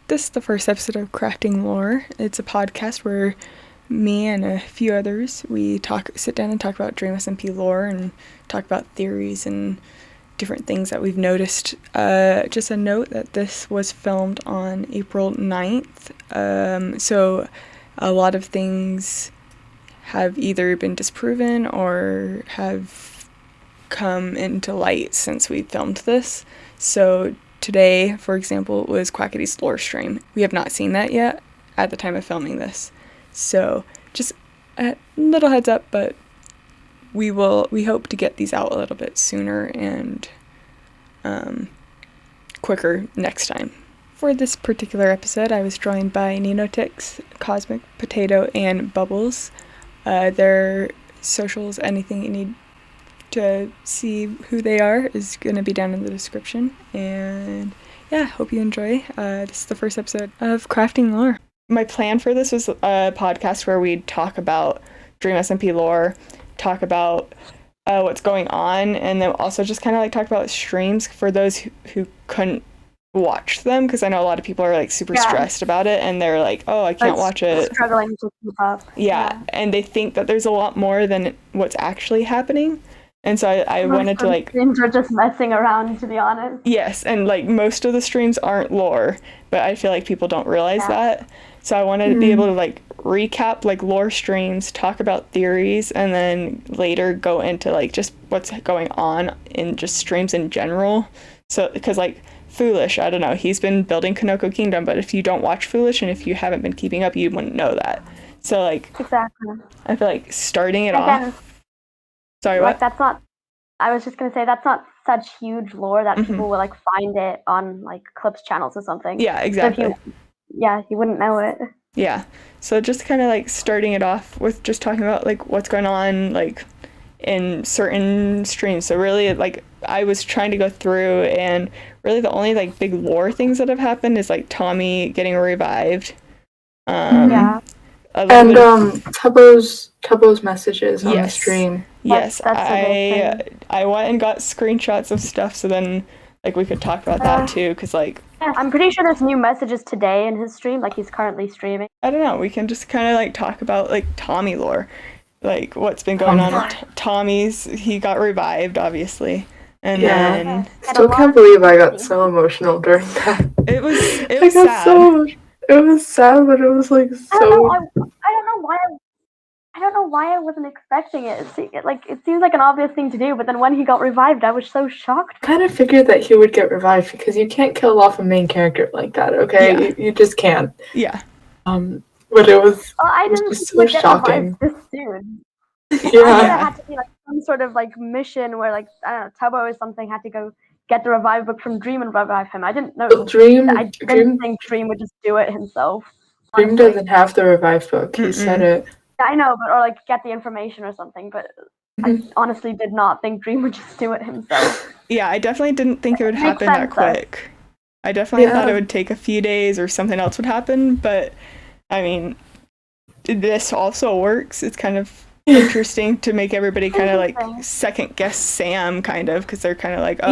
This is the first episode of Crafting Lore. It's a podcast where me and a few others, we sit down and talk about Dream SMP lore and talk about theories and different things that we've noticed. Just a note that this was filmed on April 9th, so a lot of things have either been disproven or have come into light since we filmed this. So today, for example, was Quackity's lore stream. We have not seen that yet at the time of filming this. So just a little heads up, but we hope to get these out a little bit sooner and quicker next time. For this particular episode, I was joined by Ninnotix, cosmicpotato, and Bubbles. Their socials, anything you need to see who they are is going to be down in the description. And yeah, hope you enjoy. This is the first episode of Crafting Lore. My plan for this was a podcast where we'd talk about Dream SMP lore, talk about what's going on, and then also just kind of like talk about streams for those who couldn't watch them, because I know a lot of people are like super stressed about it and they're like, oh, I can't watch it. Struggling to keep up. Yeah, and they think that there's a lot more than what's actually happening. And so I wanted to like... Streams are just messing around, to be honest. Yes, and like most of the streams aren't lore, but I feel like people don't realize that. So I wanted to be able to like recap like lore streams, talk about theories, and then later go into like just what's going on in just streams in general. So, because like Foolish, I don't know, he's been building Kanoko Kingdom, but if you don't watch Foolish and if you haven't been keeping up, you wouldn't know that. So like... Exactly. I feel like starting it off... Sorry, like, what? That's not... I was just going to say, that's not such huge lore that people will, like, find it on, like, Clips channels or something. Yeah, exactly. So you wouldn't know it. Yeah. So just kind of, like, starting it off with just talking about, like, what's going on, like, in certain streams. So really, like, I was trying to go through, and really the only, like, big lore things that have happened is, like, Tommy getting revived. Yeah. And Tubbo's messages on the stream. Yes, I went and got screenshots of stuff, so then like we could talk about that too, because like... I'm pretty sure there's new messages today in his stream, like he's currently streaming. I don't know, we can just kind of like talk about like Tommy lore, like what's been going on with Tommy's. He got revived, obviously. And then... Still can't believe I got so emotional during that. It was sad. It was sad, but it was like so... I don't know why I wasn't expecting it. It seems like an obvious thing to do, but then when he got revived, I was so shocked. I kind of figured that he would get revived because you can't kill off a main character like that, okay? You just can't. Yeah. But it was, I didn't just so shocking. This soon. Yeah. I thought it had to be like some sort of like mission where like, I don't know, Tubbo or something had to go get the revive book from Dream and revive him. I didn't know. I didn't think Dream would just do it himself. Dream doesn't have the revive book. He said it. I know, or like get the information or something, but I honestly did not think Dream would just do it himself. Yeah, I definitely didn't think it would happen that quick. I definitely thought it would take a few days or something else would happen, but I mean, this also works. It's kind of interesting to make everybody kind of like second guess Sam, kind of, because they're kind of like,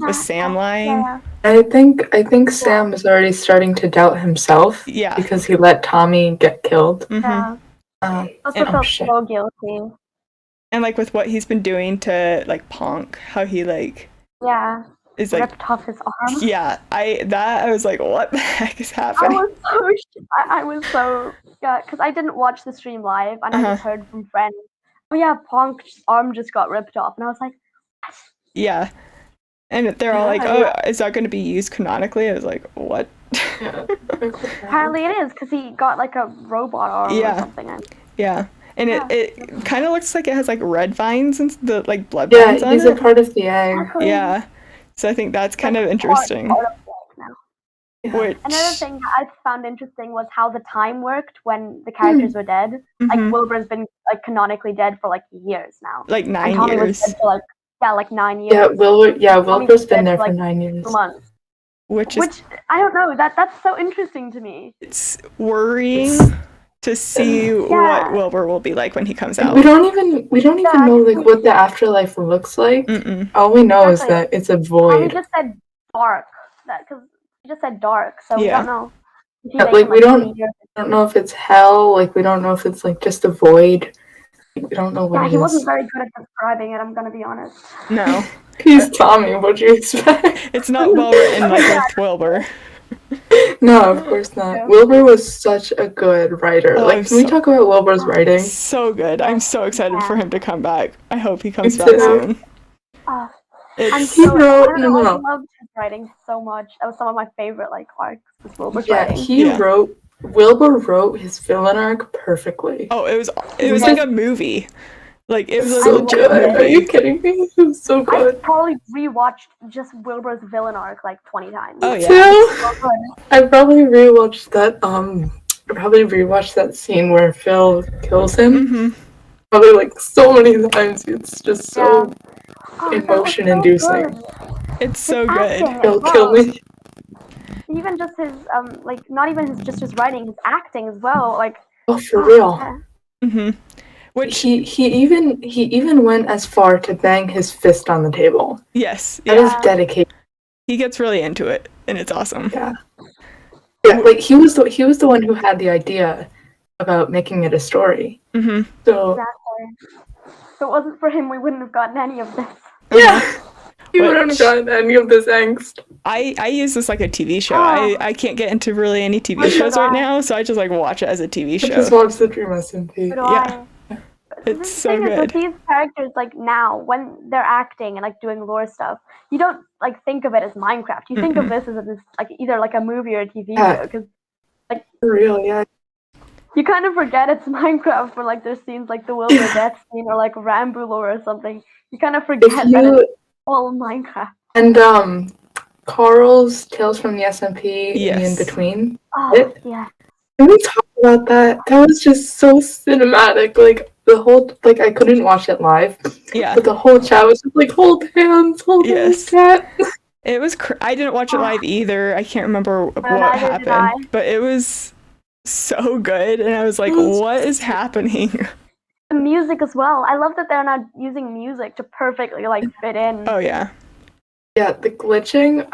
was Sam lying? Yeah. I think Sam is already starting to doubt himself. Yeah. Because he let Tommy get killed. Yeah. Also felt so guilty. And like with what he's been doing to like Ponk, how he like is like ripped off his arm. Yeah, I was like, what the heck is happening? I was so because I didn't watch the stream live and I just heard from friends. Oh yeah, Ponk's arm just got ripped off, and I was like, what? Yeah, and they're all like, oh, is that going to be used canonically? I was like, what? Apparently it is, because he got like a robot arm or something. Yeah, and it kind of looks like it has like red vines and the like blood vines on it. Yeah, he's a part of the egg. Yeah, so I think that's kind of interesting. Another thing that I found interesting was how the time worked when the characters were dead. Like Wilbur's been like canonically dead for like years now. Like 9 and Tommy years. Was dead for, like 9 years. Wilbur's been there for 9 years. 2 months. Which I don't know, that's so interesting to me. It's worrying to see what Wilbur will be like when he comes out. We don't even know like what the afterlife looks like. All we know is that it's a void. He just said dark. He just said dark, so we don't know. Yeah, like we don't know if it's hell. Like we don't know if it's like just a void. Like, we don't know what it is. Yeah, he wasn't very good at describing it. I'm gonna be honest. No. He's Tommy. What'd you expect? It's not well written like with Wilbur. No, of course not. Yeah. Wilbur was such a good writer. Like, can we talk about Wilbur's writing? So good. I'm so excited for him to come back. I hope he comes back soon. He wrote. I loved his writing so much. That was some of my favorite arcs. Was Wilbur's writing. Wilbur wrote his villain arc perfectly. Oh, it was like a movie. Like it was so good. Are you kidding me? It was so good. I probably rewatched just Wilbur's villain arc like 20 times. Oh yeah. I probably rewatched that. I probably rewatched that scene where Phil kills him. Mm-hmm. Probably like so many times. It's just so emotion-inducing. It's so good. Phil, kill me. Even just his not even his writing, his acting as well. Like for real. Mm-hmm. Which he even went as far to bang his fist on the table. Yes. That is dedication. He gets really into it, and it's awesome. Yeah. Yeah, like he was the one who had the idea about making it a story. Mm-hmm. So exactly. If it wasn't for him, we wouldn't have gotten any of this. Yeah. You wouldn't have gotten any of this angst. I use this like a TV show. I can't get into really any TV shows right now, so I just watch it as a TV show. Just watch the Dream SMP. Yeah. It's so good. With these characters, now, when they're acting and doing lore stuff, you don't think of it as Minecraft. You think of this as either a movie or a TV show, because for real, yeah. You kind of forget it's Minecraft for there's scenes like the Wilbur death scene or Ranboo lore or something. You kind of forget that it's all Minecraft. And Carl's Tales from the SMP in between. Oh, yeah. Can we talk about that? That was just so cinematic. The whole I couldn't watch it live. Yeah. But the whole chat was just hold hands, hold hands, cat. It was. I didn't watch it live either. I can't remember what happened, but it was so good, and I was like, "What is happening?" The music as well. I love that they're not using music to perfectly fit in. Oh yeah. Yeah, the glitching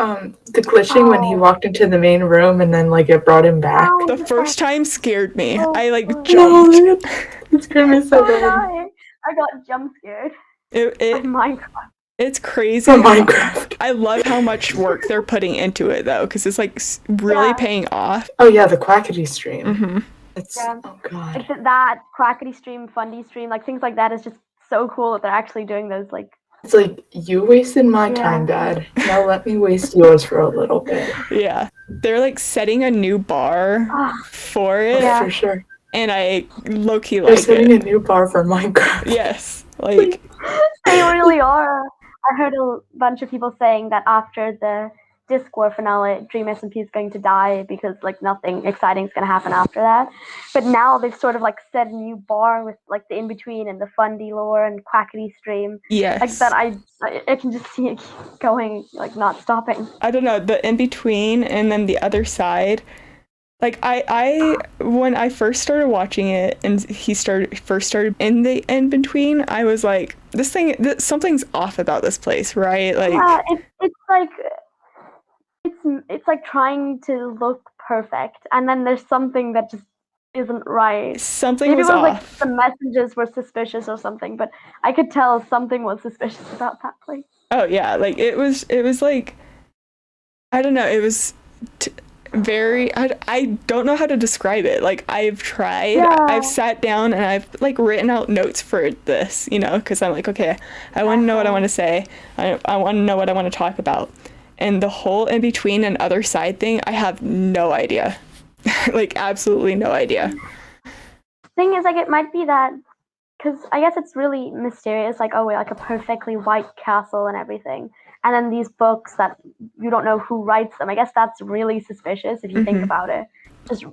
when he walked into the main room and then it brought him back. The first time scared me. I jumped. It scared me so bad. I got jump scared. Minecraft. It's crazy. From Minecraft. I love how much work they're putting into it though, because it's really paying off. Oh yeah, the Quackity stream. Mm-hmm. Oh god. That Quackity stream, Fundy stream, things like that is just so cool that they're actually doing those It's you wasted my time, Dad. Now let me waste yours for a little bit. Yeah. They're setting a new bar for it. Yeah, for sure. And I low-key They're setting a new bar for Minecraft. Yes. They really are. I heard a bunch of people saying that after the Disc War finale, Dream SMP is going to die because nothing exciting is going to happen after that. But now they've sort of set a new bar with the in-between and the Fundy lore and Quackity stream. Yes. That I can just see it going not stopping. I don't know, the in-between and then the other side. I when I first started watching it and he first started in the in-between, I was like, something's off about this place, right? It's trying to look perfect, and then there's something that just isn't right. Something Maybe was off. The messages were suspicious or something, but I could tell something was suspicious about that place. Oh yeah, it was I don't know, it was very I don't know how to describe it. I've tried. I've sat down and I've written out notes for this, because I'm okay, I want to know what I want to say. I want to know what I want to talk about. And the whole in between and other side thing, I have no idea. Absolutely no idea. Thing is, it might be that, because I guess it's really mysterious, a perfectly white castle and everything. And then these books that you don't know who writes them. I guess that's really suspicious if you think about it. Just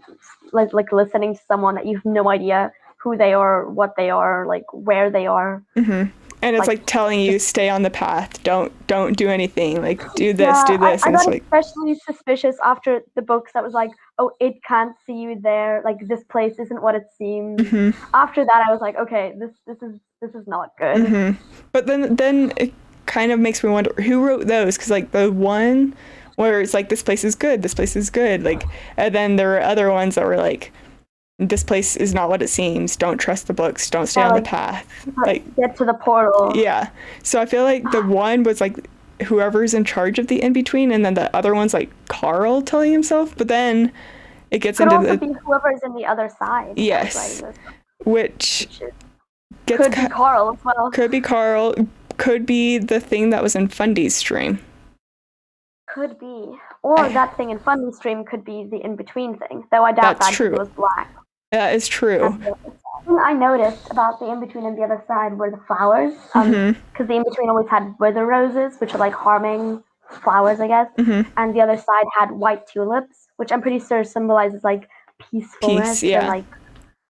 listening to someone that you have no idea who they are, what they are, where they are. Mm-hmm. And it's telling you, stay on the path. Don't do anything. Do this, do this. I got especially suspicious after the books that was oh, it can't see you there. This place isn't what it seems. Mm-hmm. After that, I was okay, this is not good. Mm-hmm. But then it kind of makes me wonder who wrote those, because the one where it's like, this place is good, this place is good. Like, and then there were other ones that were like, this place is not what it seems. Don't trust the books. Don't stay on the path. Like, get to the portal. Yeah. So I feel like the one was like whoever's in charge of the in-between, and then the other one's like Carl telling himself, but then it gets Could into also the... be whoever's in the other side. Yes. Which gets... Could be Carl as well. Could be Carl. Could be the thing that was in Fundy's stream. Could be. Or that thing in Fundy's stream could be the in-between thing, though I doubt that true. It was black. That is true. Thing I noticed about the in-between and the other side were the flowers. Because the in-between always had wither roses, which are like harming flowers, I guess. And the other side had white tulips, which I'm pretty sure symbolizes like peacefulness. Peace, yeah. And like,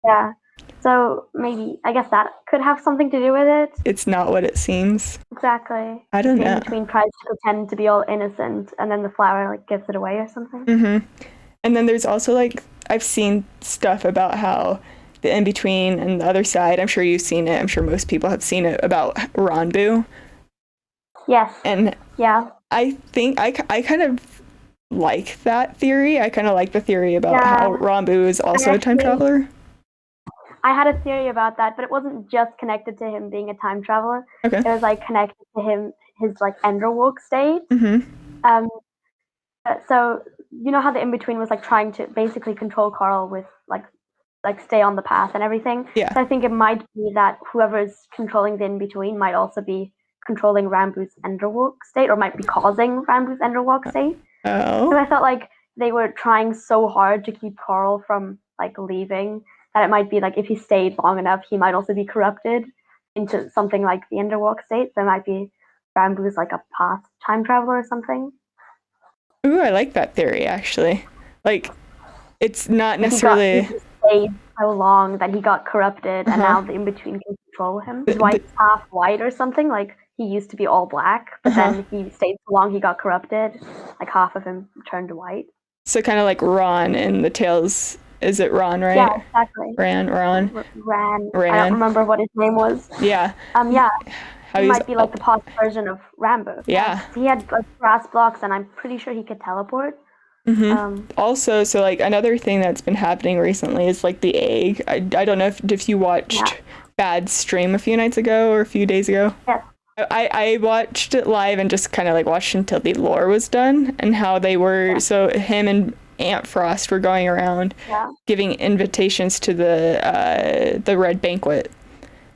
yeah. So maybe, I guess that could have something to do with it. It's not what it seems. Exactly. I don't know. The in-between tries to pretend to be all innocent, and then the flower like gives it away or something. And then there's also like, I've seen stuff about how the in-between and the other side, I'm sure you've seen it, I'm sure most people have seen it, about Ranboo. Yes. And yeah, I think I kind of like that theory. I kind of like the theory about how Ranboo is also a time traveler. I had a theory about that, but it wasn't just connected to him being a time traveler. Okay. It was like connected to his like Enderwalk state. So you know how the in-between was like trying to basically control Carl with like stay on the path and everything. Yeah. So I think it might be that whoever's controlling the in-between might also be controlling Ranboo's Enderwalk state, or might be causing Ranboo's Enderwalk state. Oh. So I felt like they were trying so hard to keep Carl from like leaving that it might be like if he stayed long enough, he might also be corrupted into something like the Enderwalk state. So it might be Ranboo's like a past time traveler or something. Ooh, I like that theory, actually. Like, it's not necessarily... He stayed so long that he got corrupted, and now the in-between can control him. His wife's half white or something, like, he used to be all black, but then he stayed so long he got corrupted, like half of him turned white. So kind of like Ron in the Tales... Is it Ron, right? Yeah, exactly. Ran. I don't remember what his name was. Yeah. Yeah. He might be like the past version of Ranboo. Yeah. He had like grass blocks, and I'm pretty sure he could teleport. Also, so like another thing that's been happening recently is like the egg. I don't know if you watched Bad's stream a few nights ago or a few days ago. Yes. I watched it live and just kind of like watched until the lore was done, and how they were, so him and Aunt Frost were going around giving invitations to the Red Banquet,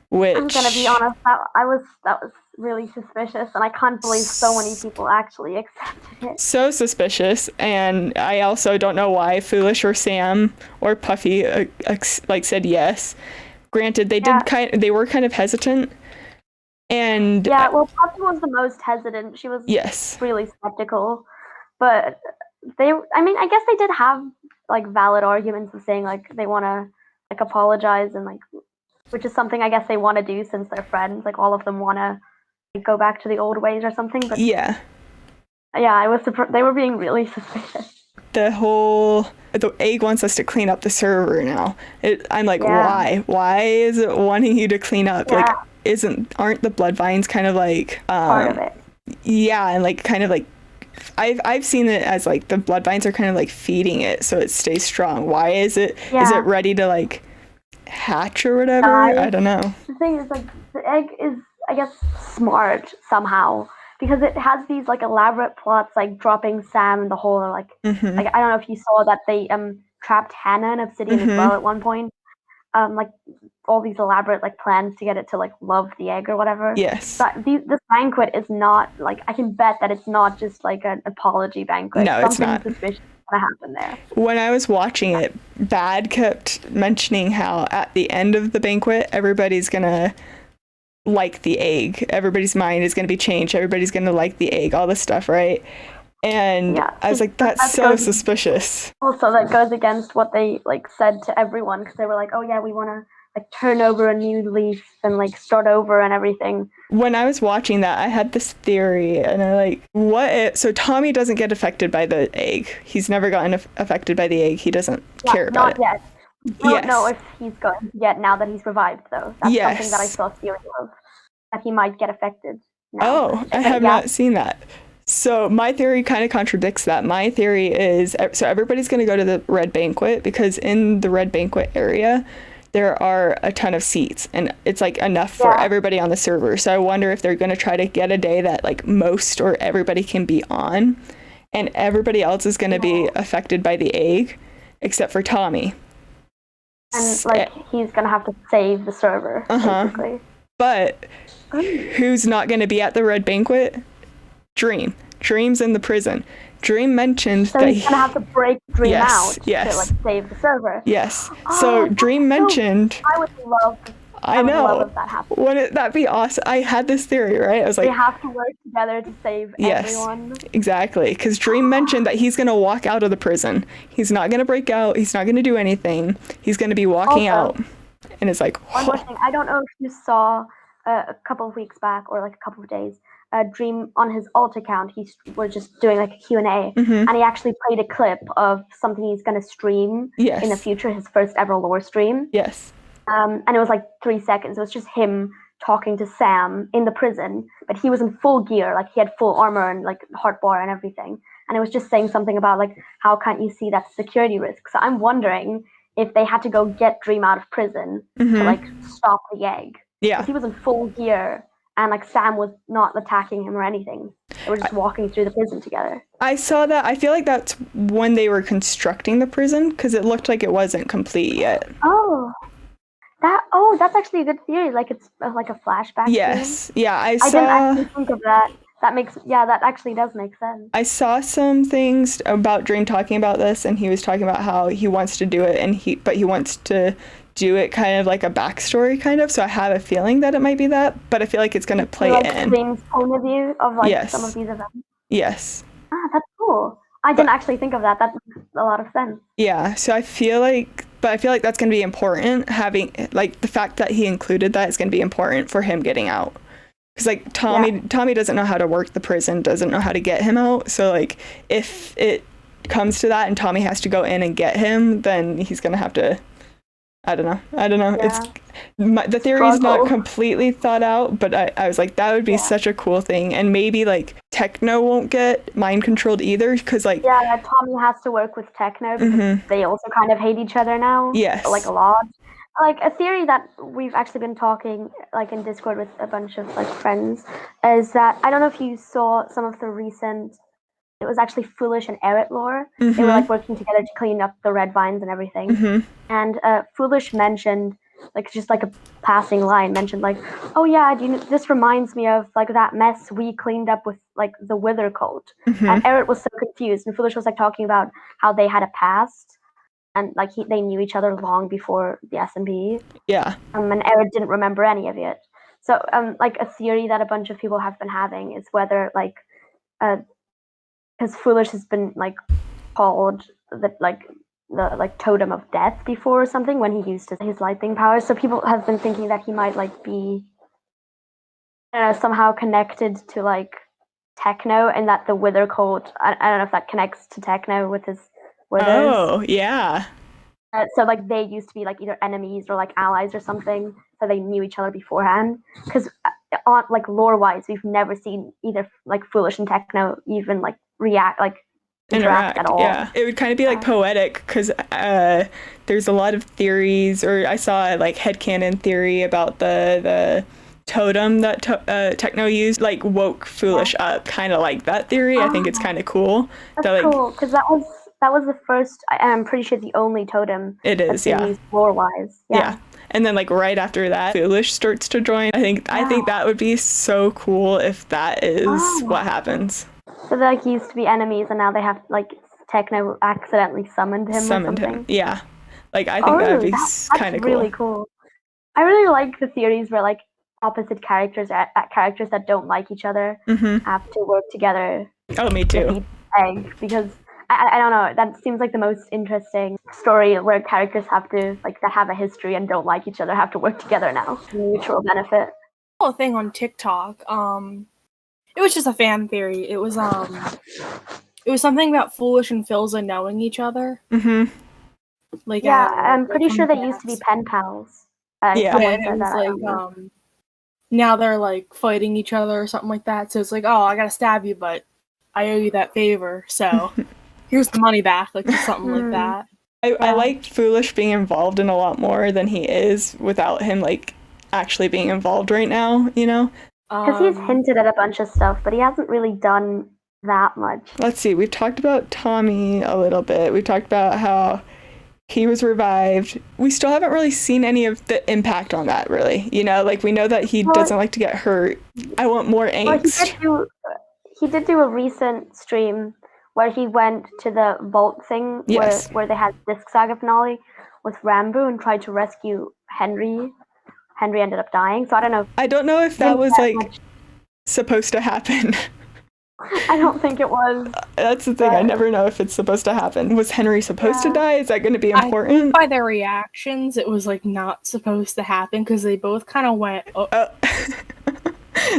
which... I'm gonna be honest, that was really suspicious, and I can't believe so many people actually accepted it. So suspicious, and I also don't know why Foolish or Sam or Puffy like said yes. Granted, they were kind of hesitant, and Puffy was the most hesitant. She was really skeptical, but I guess they did have like valid arguments of saying like they want to like apologize, and like, which is something I guess they want to do since they're friends. Like all of them want to like, go back to the old ways or something. But I was they were being really suspicious. The egg wants us to clean up the server now. I'm like, why? Why is it wanting you to clean up? Like, aren't the blood vines kind of like part of it? Yeah, and like kind of like I've seen it as like the blood vines are kind of like feeding it so it stays strong. Why is it? Is it ready to like hatch or whatever? I don't know. The thing is, like, the egg is, I guess, smart somehow, because it has these like elaborate plots, like dropping Sam in the hole, or like like I don't know if you saw that they trapped Hannah in obsidian as well at one point. Like all these elaborate like plans to get it to like love the egg or whatever. Yes. But this banquet is not like, I can bet that it's not just like an apology banquet. No, it's not. Something suspicious is gonna happen there. When I was watching it, Bad kept mentioning how at the end of the banquet, everybody's gonna like the egg. Everybody's mind is gonna be changed. Everybody's gonna like the egg. All this stuff, right? And I was like, that's so suspicious. Also, that goes against what they like said to everyone, because they were like, oh yeah, we want to like turn over a new leaf and like start over and everything. When I was watching that, I had this theory, and I like, so Tommy doesn't get affected by the egg. He's never gotten affected by the egg. He doesn't care about it. Not yet. I don't know if he's going to get now that he's revived, though. That's something that I saw a theory of, that he might get affected now. Oh, I have not seen that. So my theory kind of contradicts that. My theory is, so everybody's going to go to the red banquet because in the red banquet area, there are a ton of seats and it's like enough for everybody on the server. So I wonder if they're going to try to get a day that like most or everybody can be on, and everybody else is going to be affected by the egg except for Tommy. And like he's going to have to save the server, basically. But who's not going to be at the red banquet? Dream. Dream's in the prison. Dream mentioned so that he's gonna have to break Dream out to like save the server. Yes. So Dream mentioned. I would love. I know. Would love if that happened. Wouldn't that be awesome? I had this theory, right? I was like, they have to work together to save everyone. Exactly. Because Dream mentioned that he's gonna walk out of the prison. He's not gonna break out. He's not gonna do anything. He's gonna be walking out. And it's like. One more thing. I don't know if you saw a couple of weeks back or like a couple of days. Dream on his alt account, he was just doing like a Q&A, and he actually played a clip of something he's going to stream in the future, his first ever lore stream. Yes. And it was like 3 seconds. It was just him talking to Sam in the prison, but he was in full gear, like he had full armor and like heart bar and everything. And it was just saying something about like, how can't you see that security risk? So I'm wondering if they had to go get Dream out of prison to like stop the egg. Yeah. He was in full gear. And like Sam was not attacking him or anything. They were just walking through the prison together. I saw that. I feel like that's when they were constructing the prison because it looked like it wasn't complete yet. That's actually a good theory. Like it's like a flashback. Yes. Scene. Yeah, I didn't actually think of that. That actually does make sense. I saw some things about Dream talking about this, and he was talking about how he wants to do it, but he wants to do it kind of like a backstory kind of, so I have a feeling that it might be that, but I feel like it's going to play in Dream's point of view of like some of these events. Yes. That's cool. I didn't actually think of that. That makes a lot of sense. Yeah, so I feel like that's going to be important, having like the fact that he included that is going to be important for him getting out. Because like Tommy doesn't know how to work the prison, doesn't know how to get him out, so like if it comes to that and Tommy has to go in and get him, then he's going to have to I don't know. Yeah. The theory is not completely thought out, but I was like, that would be such a cool thing. And maybe like Techno won't get mind controlled either, because like Tommy has to work with Techno because they also kind of hate each other now. Yes, like a lot. Like a theory that we've actually been talking like in Discord with a bunch of like friends is that I don't know if you saw some of the recent. It was actually Foolish and Eret lore. They were like working together to clean up the red vines and everything. And Foolish mentioned, like just like a passing line, mentioned like, oh yeah, this reminds me of like that mess we cleaned up with like the Wither cult. And Eret was so confused, and Foolish was like talking about how they had a past, and like they knew each other long before the SMP. Yeah. And Eret didn't remember any of it. So like a theory that a bunch of people have been having is whether like because Foolish has been like called the totem of death before or something when he used his lightning powers. So people have been thinking that he might like be somehow connected to like Techno, and that the Wither cult. I don't know if that connects to Techno with his withers. Oh yeah. So like they used to be like either enemies or like allies or something. So they knew each other beforehand. Because on like lore wise, we've never seen either like Foolish and Techno even like interact at all. Yeah, it would kind of be like poetic, because there's a lot of theories, or I saw like headcanon theory about the totem that Techno used, like woke Foolish up, kind of like that theory. I think it's kind of cool. That's cool, because that was the first, I'm pretty sure the only totem it is, used lore wise. Yeah. And then like right after that, Foolish starts to join. I think that would be so cool if that is what happens. So they like used to be enemies, and now they have like Techno accidentally summoned him. Summoned him. Yeah. Like I think that would be kind of cool. Really cool. I really like the theories where like opposite characters that don't like each other have to work together. Oh, me too. Egg, because I don't know, that seems like the most interesting story where characters have to like that have a history and don't like each other have to work together now. Mutual benefit. Whole thing on TikTok. It was just a fan theory. It was something about Foolish and Philza knowing each other. Like I'm pretty sure they used to be pen pals. And it's like now they're like fighting each other or something like that. So it's like, oh, I gotta stab you, but I owe you that favor, so here's the money back, like just something like that. I like Foolish being involved in a lot more than he is without him like actually being involved right now, you know? Because he's hinted at a bunch of stuff, but he hasn't really done that much. Let's see, we've talked about Tommy a little bit. We've talked about how he was revived. We still haven't really seen any of the impact on that, really. You know, like we know that he doesn't like to get hurt. I want more angst. Well, he did do a recent stream where he went to the vault thing where they had Disc Saga finale with Ranboo and tried to rescue Henry. Henry ended up dying, so I don't know. I don't know if that was like supposed to happen. I don't think it was. That's the thing. I never know if it's supposed to happen. Was Henry supposed to die? Is that going to be important? By their reactions, it was like not supposed to happen because they both kind of went.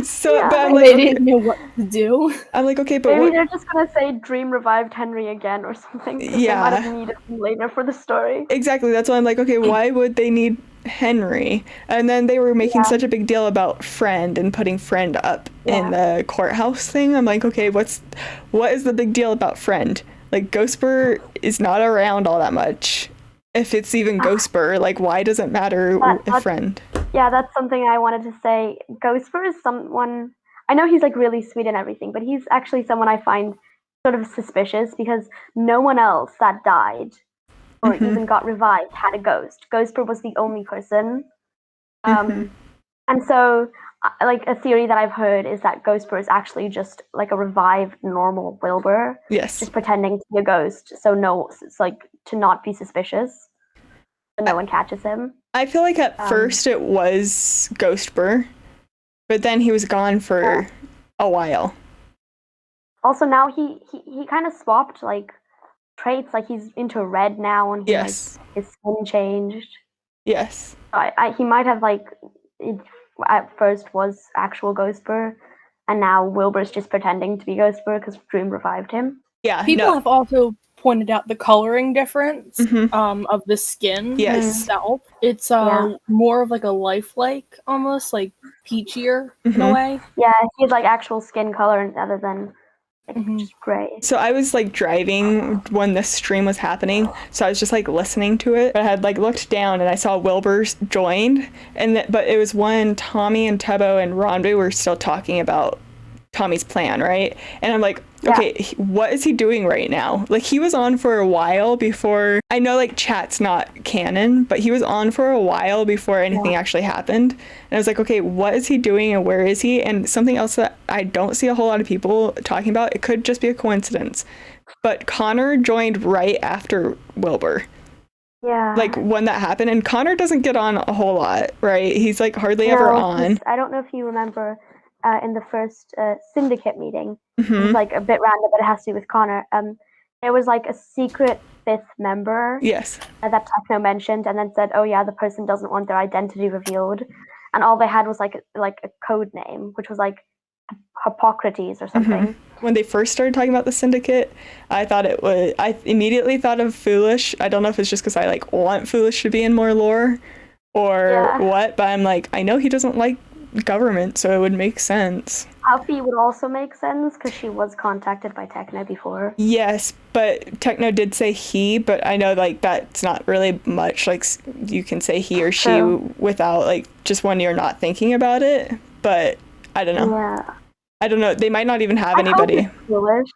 So, but I'm like, they didn't know what to do. I'm like, okay, but maybe they're just gonna say Dream revived Henry again or something. Yeah, they might have needed him later for the story. Exactly. That's why I'm like, okay, why would they need Henry? And then they were making such a big deal about Friend and putting Friend up in the courthouse thing. I'm like, okay, what is the big deal about Friend? Like, Ghostbur is not around all that much. If it's even Ghostbur, like, why does it matter if Friend? Yeah, that's something I wanted to say. Ghostbur is someone, I know he's like really sweet and everything, but he's actually someone I find sort of suspicious because no one else that died or even got revived had a ghost. Ghostbur was the only person. And so, like, a theory that I've heard is that Ghostbur is actually just like a revived normal Wilbur. Yes. Just pretending to be a ghost, so it's like to not be suspicious. So no one catches him. I feel like at first it was Ghostbur, but then he was gone for a while. Also, now he kind of swapped like traits. Like he's into red now, and his skin changed. Yes. He might have like at first was actual Ghostbur, and now Wilbur's just pretending to be Ghostbur because Dream revived him. Yeah. People have also pointed out the coloring difference of the skin itself. It's more of like a lifelike, almost like peachier in a way. Yeah, he has like actual skin color rather than just gray. So I was like driving when this stream was happening, so I was just like listening to it. I had like looked down and I saw Wilbur's joined, but it was when Tommy and Tebo and Ranboo were still talking about Tommy's plan, right? And I'm like, okay, what is he doing right now? Like, he was on for a while before, I know like chat's not canon, but he was on for a while before anything actually happened. And I was like, okay, what is he doing and where is he? And something else that I don't see a whole lot of people talking about, it could just be a coincidence, but Connor joined right after Wilbur. Yeah. Like when that happened, and Connor doesn't get on a whole lot, right? He's like hardly ever on. I don't know if you remember in the first syndicate meeting, it was like a bit random, but it has to do with Connor. There was like a secret fifth member that Techno mentioned and then said, oh yeah, the person doesn't want their identity revealed. And all they had was like a code name, which was like Hippocrates or something. When they first started talking about the syndicate, I immediately thought of Foolish. I don't know if it's just because I like want Foolish to be in more lore or what, but I'm like, I know he doesn't like government, so it would make sense. Alfie would also make sense because she was contacted by Techno before. Yes, but Techno did say he, but I know like that's not really much. Like you can say he or she without like just when you're not thinking about it. But I don't know. Yeah. I don't know. They might not even have anybody. I hope it's Foolish.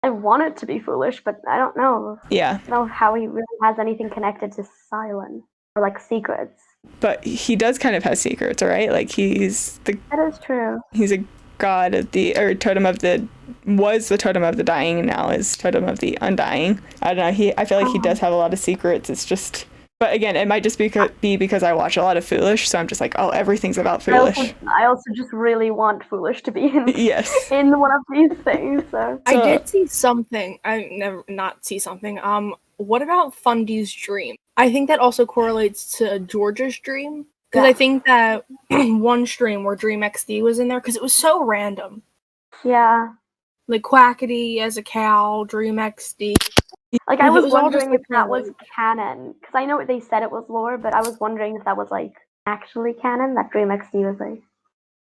I want it to be Foolish, but I don't know. Yeah. I don't know how he really has anything connected to Silent or like secrets. But he does kind of have secrets, right? Like That is true. He's a god of totem of the totem of the dying, and now is totem of the undying. I don't know. I feel like he does have a lot of secrets. It's just, but again, it might just be because I watch a lot of Foolish, so I'm just like, oh, everything's about Foolish. I also just really want Foolish to be in in one of these things. So I did see something. I never not see something. What about Fundy's dream? I think that also correlates to George's dream. Because I think that one stream where Dream XD was in there, because it was so random. Yeah. Like Quackity as a cow, Dream XD. Like I was wondering if that was canon. Because I know they said it was lore, but I was wondering if that was like actually canon, that Dream XD was like.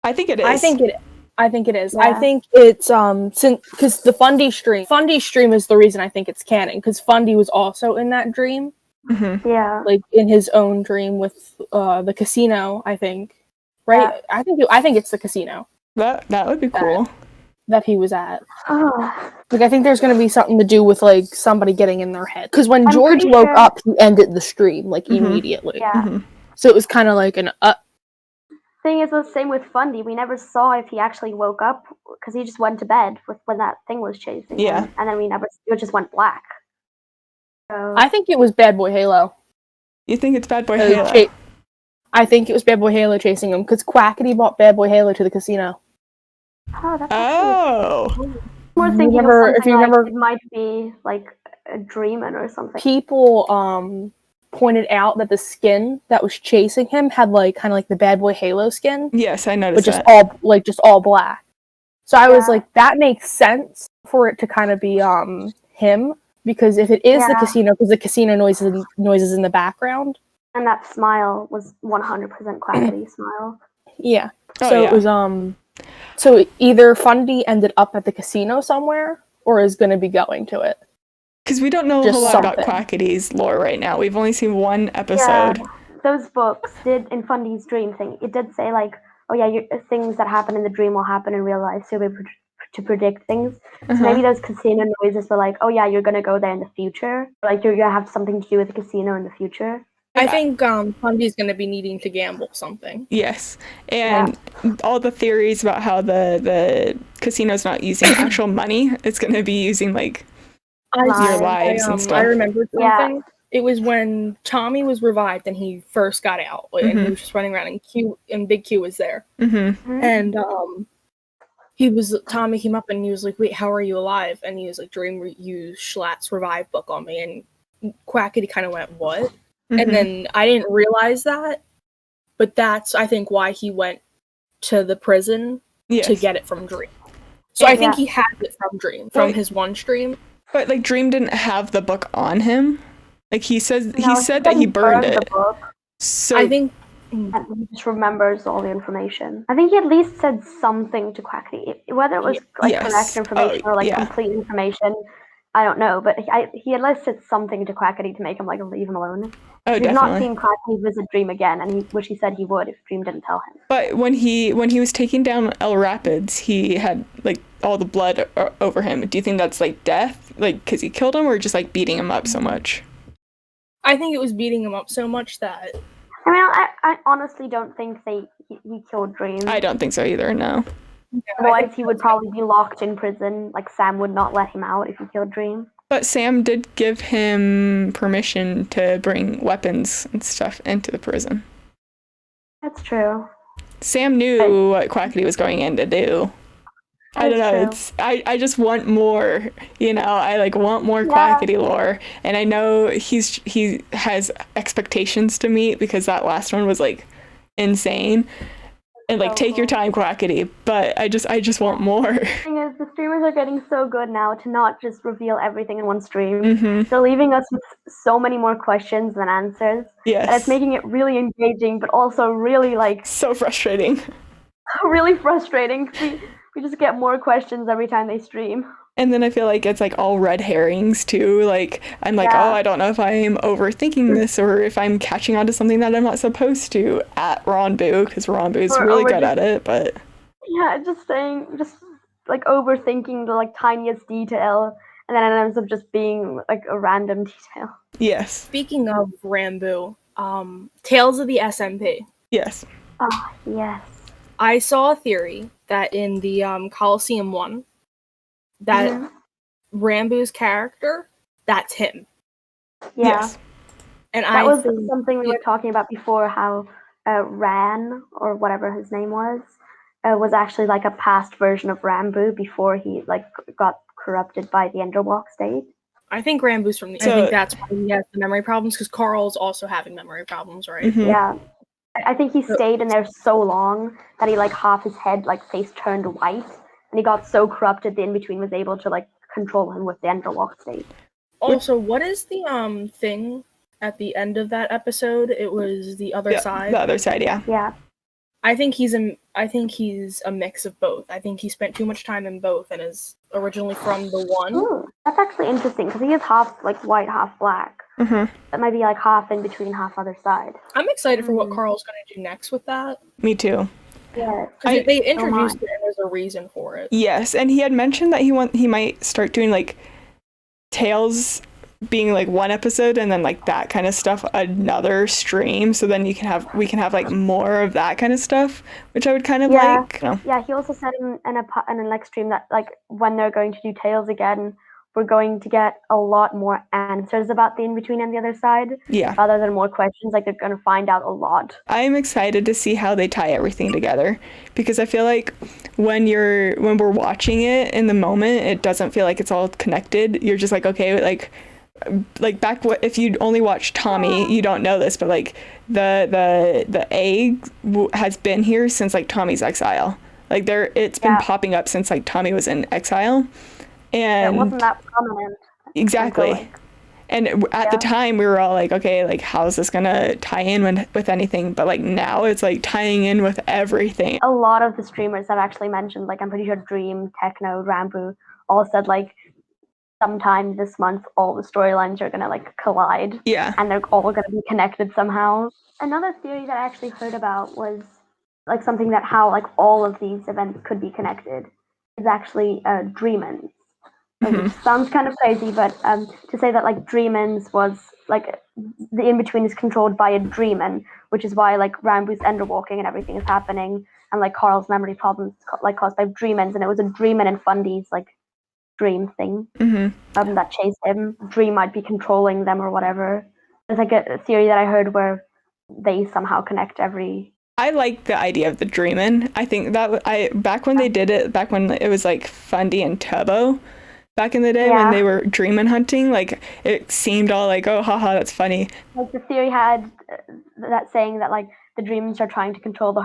I think it is. I think it is. I think it is. Yeah. I think it's because the Fundy stream is the reason I think it's canon, because Fundy was also in that dream, Mm-hmm. Yeah. like in his own dream with the casino. I think, right? Yeah. I think it's the casino That would be cool. that he was at. Oh, Like, I think there's going to be something to do with like somebody getting in their head, because when I'm George pretty woke sure- up, he ended the stream like Mhm. immediately. yeah. Mm-hmm. So it was kind of like an Thing is the same with Fundy. We never saw if he actually woke up because he just went to bed when that thing was chasing Yeah. him, and then it just went black. So I think it was Bad Boy Halo. You think it's Bad Boy Uh, Halo? cha- I think it was Bad Boy Halo chasing him, because Quackity brought Bad Boy Halo to the casino. that's Oh. actually more You thinking remember- of if you something like remember- it might be like a dreamin' or something. People pointed out that the skin that was chasing him had like kind of like the Bad Boy Halo skin, Yes, I but noticed just that. just all black. So I was Yeah. like, that makes sense for it to kind of be him, because if it is the Yeah. casino, because the casino noises in the background. And that smile was 100% Quackity smile. Yeah. Oh, So yeah. it was so either Fundy ended up at the casino somewhere or is going to be going to it. Because we don't know a Just whole lot about something. Quackity's lore right now. We've only seen one episode. Yeah, those books did in Fundy's dream thing. It did say like, oh yeah, things that happen in the dream will happen in real life, so you'll be able to predict things. So Uh-huh. maybe those casino noises were like, oh yeah, you're gonna go there in the future. Like you're gonna have something to do with the casino in the future. I think Fundy's going to be needing to gamble something. Yes, and all the theories about how the casino's not using actual money, it's going to be using like your lives and stuff. I remembered Yeah. something. It was when Tommy was revived and he first got out, and he Mhm. was just running around, and Big Q was there, Mm-hmm. and Tommy came up and he was like, "Wait, how are you alive?" And he was like, "Dream used Jschlatt's revive book on me," and Quackity kind of went, "What?" Mm-hmm. And then I didn't realize that, but that's, I think, why he went to the prison Yes. to get it from Dream. So I think he has it from Dream, from Wait. his one stream. But like Dream didn't have the book on him. Like he said that he he burned the it. book, So I think and he just remembers all the information. I think he at least said something to Quackity, whether it was like Yes. correct information or like yeah. complete information. I don't know, but he at least said something to Quackity to make him like leave him alone. Oh, We've not definitely. seen Quackity visit Dream again, and which he said he would if Dream didn't tell him. But when he was taking down El Rapids, he had like all the blood over him. Do you think that's like death, like because he killed him, or just like beating him up so much? I think it was beating him up so much that I mean, I honestly don't think he killed Dream. I don't think so either. No. Otherwise, he would probably be locked in prison. Like Sam would not let him out if he killed Dream. But Sam did give him permission to bring weapons and stuff into the prison. That's true. Sam knew what Quackity was going in to do. I don't know. That's I just want more. I like want more Yeah. Quackity lore, and I know he has expectations to meet because that last one was like insane. And like, So take your cool. time, Quackity. But I just want more. The thing is, the streamers are getting so good now to not just reveal everything in one stream. Mm-hmm. They're leaving us with so many more questions than answers. And Yes. it's making it really engaging, but also really like So frustrating. really frustrating. We just get more questions every time they stream. And then I feel like it's like all red herrings too. Like I'm like, Yeah. oh, I don't know if I'm overthinking this or if I'm catching on to something that I'm not supposed to at Ranboo, because Ranboo is Or really we're good at it. But Yeah, just like overthinking the like tiniest detail, and then it ends up just being like a random detail. yes, speaking of Ranboo, Tales of the SMP. yes, Oh yes. I saw a theory that in the Coliseum one, that Mhm. Ranboo's character, that's him. Yeah. yes, And That I was think something we were talking about before, how Ran, or whatever his name was actually like a past version of Ranboo before he like got corrupted by the Enderwalk state. I think Ranboo's from the. I So- think that's why he has the memory problems, because Carl's also having memory problems, right? Mhm. Yeah. I think he stayed in there so long that he like half his head like face turned white, and he got so corrupted the in-between was able to like control him with the Enderwalk state. Also, what is the thing at the end of that episode? It was the other Yeah, side. the other side, yeah. Yeah. I think he's a mix of both. I think he spent too much time in both and is originally from the one. Ooh, that's actually interesting because he is half like white, half black. Mm-hmm. That might be like half in between, half other side. I'm excited for what Carl's going to do next with that. Me too. Yeah, because they introduced it and there's a reason for it. Yes, and he had mentioned that he might start doing like Tales being like one episode and then like that kind of stuff another stream, so then we can have like more of that kind of stuff, which I would kind of like. Yeah, he also said in a next stream that like when they're going to do Tales again, we're going to get a lot more answers about the in-between and the other side. Yeah. Rather than more questions, like they're going to find out a lot. I'm excited to see how they tie everything together, because I feel like when we're watching it in the moment, it doesn't feel like it's all connected. You're just like, okay, like back if you only watch Tommy, you don't know this, but like the egg has been here since like Tommy's exile. Like it's been popping up since like Tommy was in exile. And it wasn't that prominent. Exactly. And at the time we were all like, okay, like how is this gonna tie in with anything? But like now it's like tying in with everything. A lot of the streamers have actually mentioned, like I'm pretty sure Dream, Techno, Ranboo all said like sometime this month all the storylines are gonna like collide. Yeah. And they're all gonna be connected somehow. Another theory that I actually heard about was like something that how like all of these events could be connected is actually Dreamins. Which sounds kind of crazy, but to say that like Dreamins was like the in-between is controlled by a Dreamin, which is why like Ranboo's enderwalking and everything is happening, and like Carl's memory problems like caused by Dreamins, and it was a Dreamin and Fundy's like dream thing that chased him. Dream might be controlling them or whatever. There's like a theory that I heard where they somehow connect every. I like the idea of the Dreamin. I think that back when they did it, back when it was like Fundy and Tubbo. Back in the day when they were dreamin' hunting, like it seemed all like, oh, haha, that's funny. Like the theory had that saying that like the Dreamins are trying to control the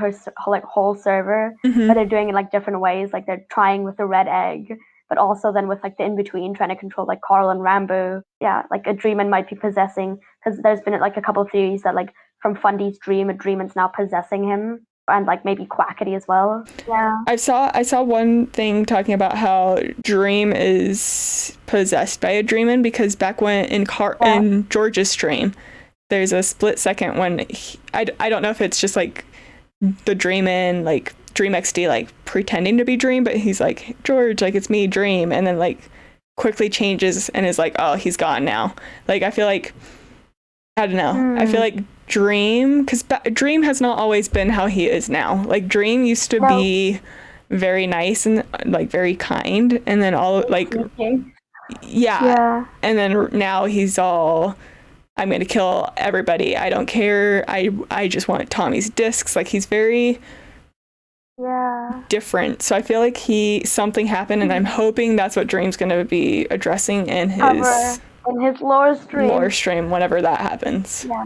whole server, but they're doing it like different ways. Like they're trying with the red egg, but also then with like the in between trying to control like Carl and Ranboo. Yeah, like a Dreamin might be possessing, because there's been like a couple of theories that like from Fundy's dream, a Dreamin's now possessing him. And like maybe Quackity as well. Yeah. I saw one thing talking about how Dream is possessed by a Dreamin, because back when in George's stream, there's a split second when I don't know if it's just like the Dreamin, like Dream XD like pretending to be Dream, but he's like, George, like it's me, Dream, and then like quickly changes and is like, oh, he's gone now. Like I feel like, I don't know. I feel like Dream, because Dream has not always been how he is now. Like Dream used to be very nice and like very kind, and then all like and then now he's all, I'm gonna kill everybody, I don't care, I just want Tommy's discs. Like he's very different. So I feel like something happened, and I'm hoping that's what Dream's gonna be addressing in his lore stream whenever that happens. Yeah.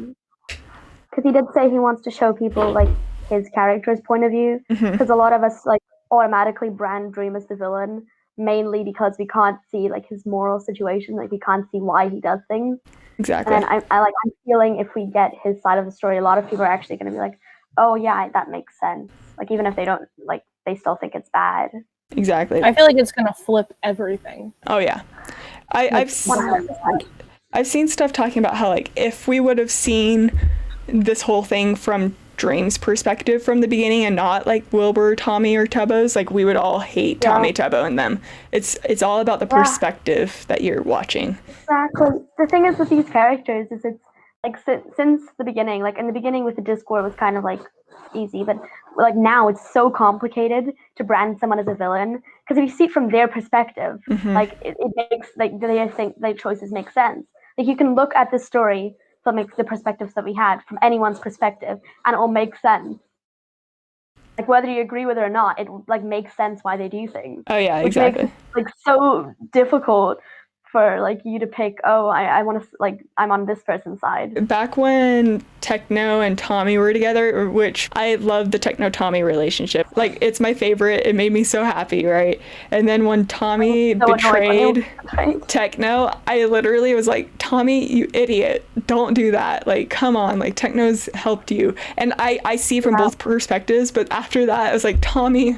Because he did say he wants to show people like his character's point of view, because a lot of us like automatically brand Dream as the villain, mainly because we can't see like his moral situation, like we can't see why he does things. Exactly. And I'm feeling if we get his side of the story, a lot of people are actually going to be like, oh yeah, that makes sense. Like even if they don't, like they still think it's bad. Exactly. I feel like it's going to flip everything. Oh yeah. I've seen stuff talking about how like if we would have seen this whole thing from Dream's perspective from the beginning and not like Wilbur, Tommy, or Tubbo's, like we would all hate Tommy, Tubbo, and them. It's all about the perspective that you're watching. Exactly. The thing is with these characters is it's like since the beginning, like in the beginning with the Discord was kind of like easy, but like now it's so complicated to brand someone as a villain, because if you see it from their perspective, like it makes like they think their choices make sense. Like you can look at this story from like the perspectives that we had from anyone's perspective, and it will make sense. Like whether you agree with it or not, it like makes sense why they do things. Oh yeah, exactly. Which makes it, like so difficult for like you to pick, oh, I want to, like, I'm on this person's side. Back when Techno and Tommy were together, which I love the Techno-Tommy relationship. Like, it's my favorite. It made me so happy, right? And then when Tommy So annoyed when he betrayed betrayed. Techno, I literally was like, Tommy, you idiot. Don't do that. Like, come on. Like, Techno's helped you. And I see from both perspectives, but after that, I was like, Tommy,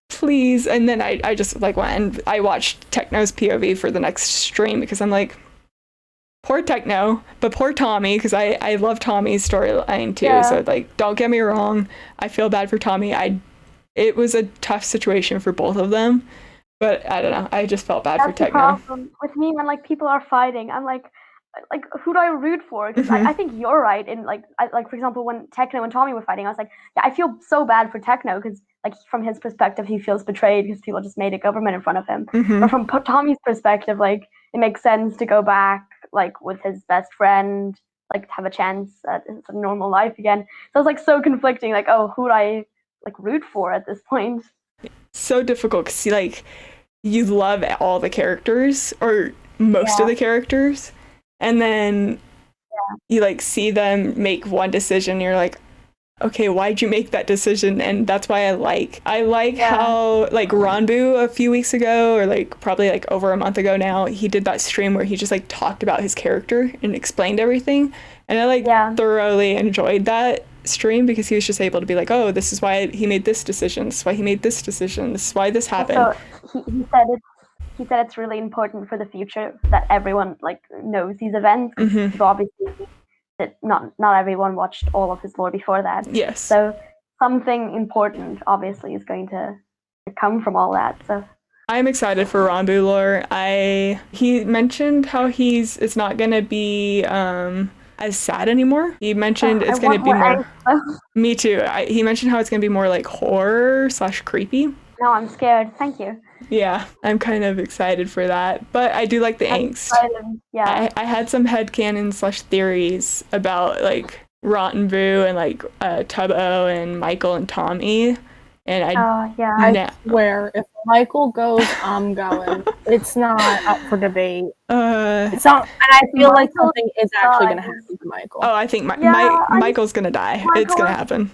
please. And then I just like went and I watched Techno's POV for the next stream because I'm like, poor Techno, but poor Tommy, because I love Tommy's storyline too. Yeah. So like, don't get me wrong, I feel bad for Tommy. It was a tough situation for both of them, but I don't know. I just felt bad for That's the Techno. problem with me when like people are fighting. I'm like who do I root for? Because I think you're right. In like for example, when Techno and Tommy were fighting, I was like, yeah, I feel so bad for Techno because like from his perspective, he feels betrayed because people just made a government in front of him. But from Tommy's perspective, like it makes sense to go back like with his best friend, like have a chance at his normal life again. So it's like so conflicting. Like, oh, who do I like root for at this point? So difficult because like you love all the characters or most of the characters, and then you like see them make one decision. And you're like, okay, why'd you make that decision? And that's why I like how like Ranboo a few weeks ago, or like probably like over a month ago now, he did that stream where he just like talked about his character and explained everything. And I like thoroughly enjoyed that stream because he was just able to be like, oh, this is why he made this decision. This is why he made this decision. This is why this happened. So he said it's really important for the future that everyone like knows these events. Because obviously that not everyone watched all of his lore before that. Yes. So something important obviously is going to come from all that. So I'm excited for Ranboo lore. He mentioned how it's not gonna be as sad anymore. He mentioned it's gonna be more. Me too. He mentioned how it's gonna be more like horror / creepy. No, I'm scared. Thank you. Yeah, I'm kind of excited for that, but I do like the angst. Yeah, I had some headcanons / theories about like Ranboo and like Tubbo and Michael and Tommy, and I swear if Michael goes, I'm going. It's not up for debate. It's not, and I feel like something is actually going to happen to Michael. Oh, I think Michael's gonna die. It's gonna happen.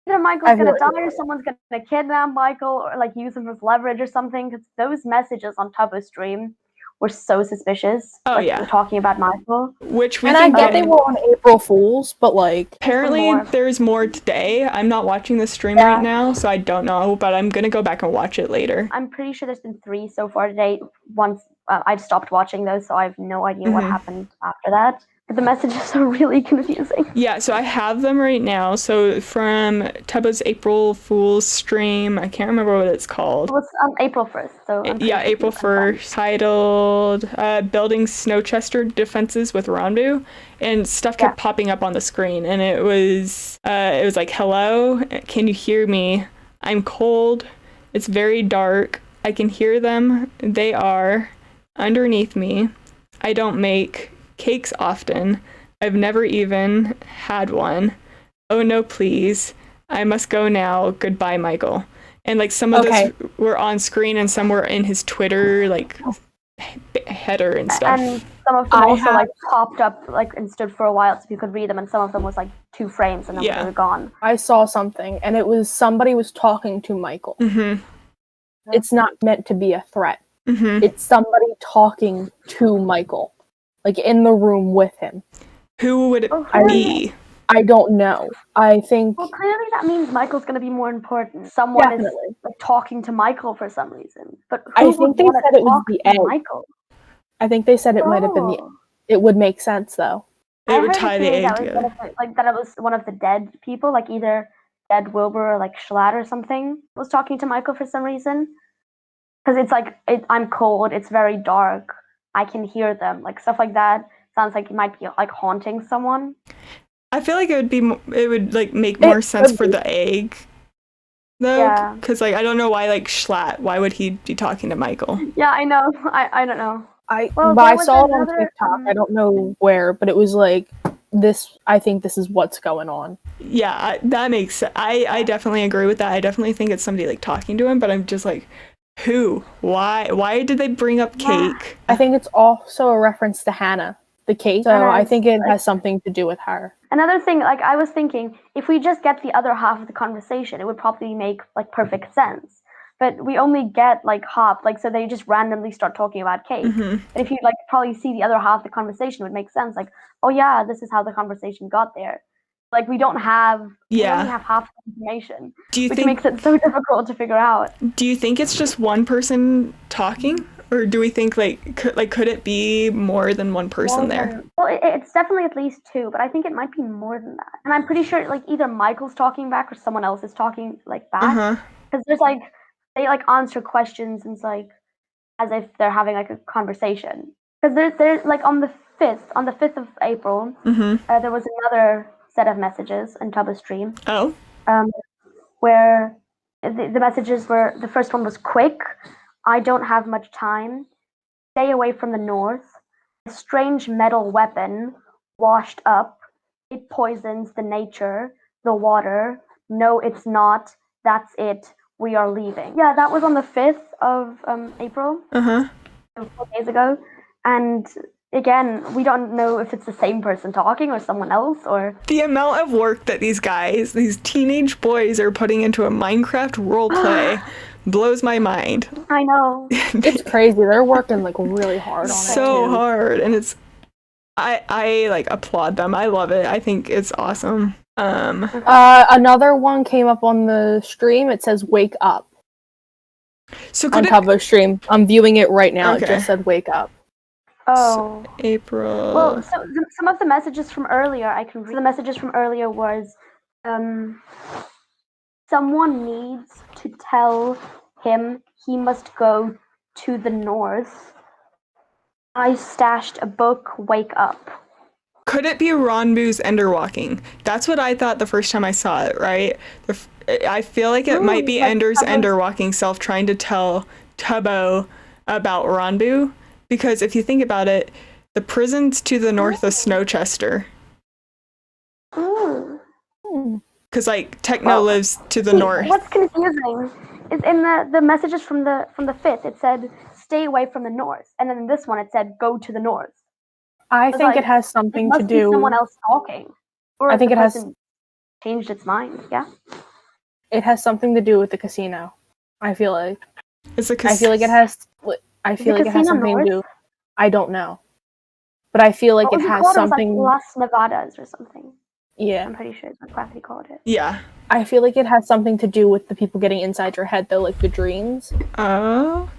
Either Michael's gonna die or someone's gonna kidnap Michael or like use him as leverage or something. Because those messages on Tubbo's stream were so suspicious. Oh like, talking about Michael. Which we I get they were on April Fools, but like apparently there's more today. I'm not watching the stream right now, so I don't know. But I'm gonna go back and watch it later. I'm pretty sure there's been 3 so far today. Once I stopped watching those, so I have no idea what happened after that. But the messages are really confusing. Yeah, so I have them right now. So from Tubbo's April Fool's stream, I can't remember what it's called. It was on April 1st. So April 1st, titled Building Snowchester Defenses with Ranboo. And stuff kept popping up on the screen. And it was like, hello, can you hear me? I'm cold. It's very dark. I can hear them. They are underneath me. I don't make cakes often. I've never even had one. Oh no, please. I must go now. Goodbye, Michael. And like some of those were on screen and some were in his Twitter like header and stuff. And some of them also like popped up like and stood for a while so you could read them, and some of them was like 2 frames and then they were gone. I saw something and it was somebody was talking to Michael. It's not meant to be a threat. It's somebody talking to Michael. Like, in the room with him. Who would it be? I don't know. I think... Well, clearly that means Michael's going to be more important. Someone is like, talking to Michael for some reason. But I think they said it was the egg. Michael? I think they said it might have been the egg. It would make sense, though. It would tie the egg together. Like, that it was one of the dead people, like either dead Wilbur or like Jschlatt or something, was talking to Michael for some reason. Because it's like, I'm cold, it's very dark. I can hear them, like stuff like that. Sounds like it might be like haunting someone. I feel like it would like make more sense for the egg, though. Because like I don't know why like Jschlatt. Why would he be talking to Michael? Yeah, I know. I don't know. I saw it on TikTok. I don't know where, but it was like this. I think this is what's going on. Yeah, that makes sense. I definitely agree with that. I definitely think it's somebody like talking to him, but I'm just like, Who? Why did they bring up cake? I think it's also a reference to Hannah, the cake. So Hannah I is, think it like- has something to do with her. Another thing, like I was thinking, if we just get the other half of the conversation, it would probably make like perfect sense. But we only get like half, like so they just randomly start talking about cake. Mhm. And if you like probably see the other half of the conversation, it would make sense. Like, oh yeah, this is how the conversation got there. Like we only have half the information, Do you which think makes it so difficult to figure out. Do you think it's just one person talking, or do we think could it be more than one person there? Well, it's definitely at least two, but I think it might be more than that. And I'm pretty sure like either Michael's talking back or someone else is talking like back. Uh-huh. Because there's like they like answer questions and it's like as if they're having like a conversation. Because there's like on the 5th of April, there was another set of messages in Tubba's stream. Oh. Where the messages were the first one was quick. I don't have much time. Stay away from the north. A strange metal weapon washed up. It poisons the nature, the water. No, it's not. That's it. We are leaving. Yeah, that was on the 5th of April. 4 days ago. And again, we don't know if it's the same person talking or someone else or... The amount of work that these teenage boys are putting into a Minecraft roleplay blows my mind. I know. It's crazy. They're working like really hard on it. So hard, and it's I like applaud them. I love it. I think it's awesome. Another one came up on the stream. It says "Wake up." So on top of the stream, I'm viewing it right now. Okay. It just said "Wake up." Oh. So, April. Well, so some of the messages from earlier, I can read. The messages from earlier was, someone needs to tell him he must go to the north. I stashed a book, wake up. Could it be Ranboo's Ender Walking? That's what I thought the first time I saw it, right? I feel like it might be like Ender's Tubbo's... Ender Walking self trying to tell Tubbo about Ranboo. Because if you think about it, the prison's to the north of Snowchester. Because like Techno lives to the north. What's confusing is in the messages from the 5th, it said stay away from the north, and then in this one it said go to the north. I think it has something to do. Someone else talking, or I think it has changed its mind. Yeah. It has something to do with the casino. I feel like. It's a I feel like it has. I feel like it has something to do. I don't know, but I feel like it has something. It was like Las Nevadas or something. Yeah, I'm pretty sure that's what he called it. Yeah. I feel like it has something to do with the people getting inside your head, though, like the dreams. Oh.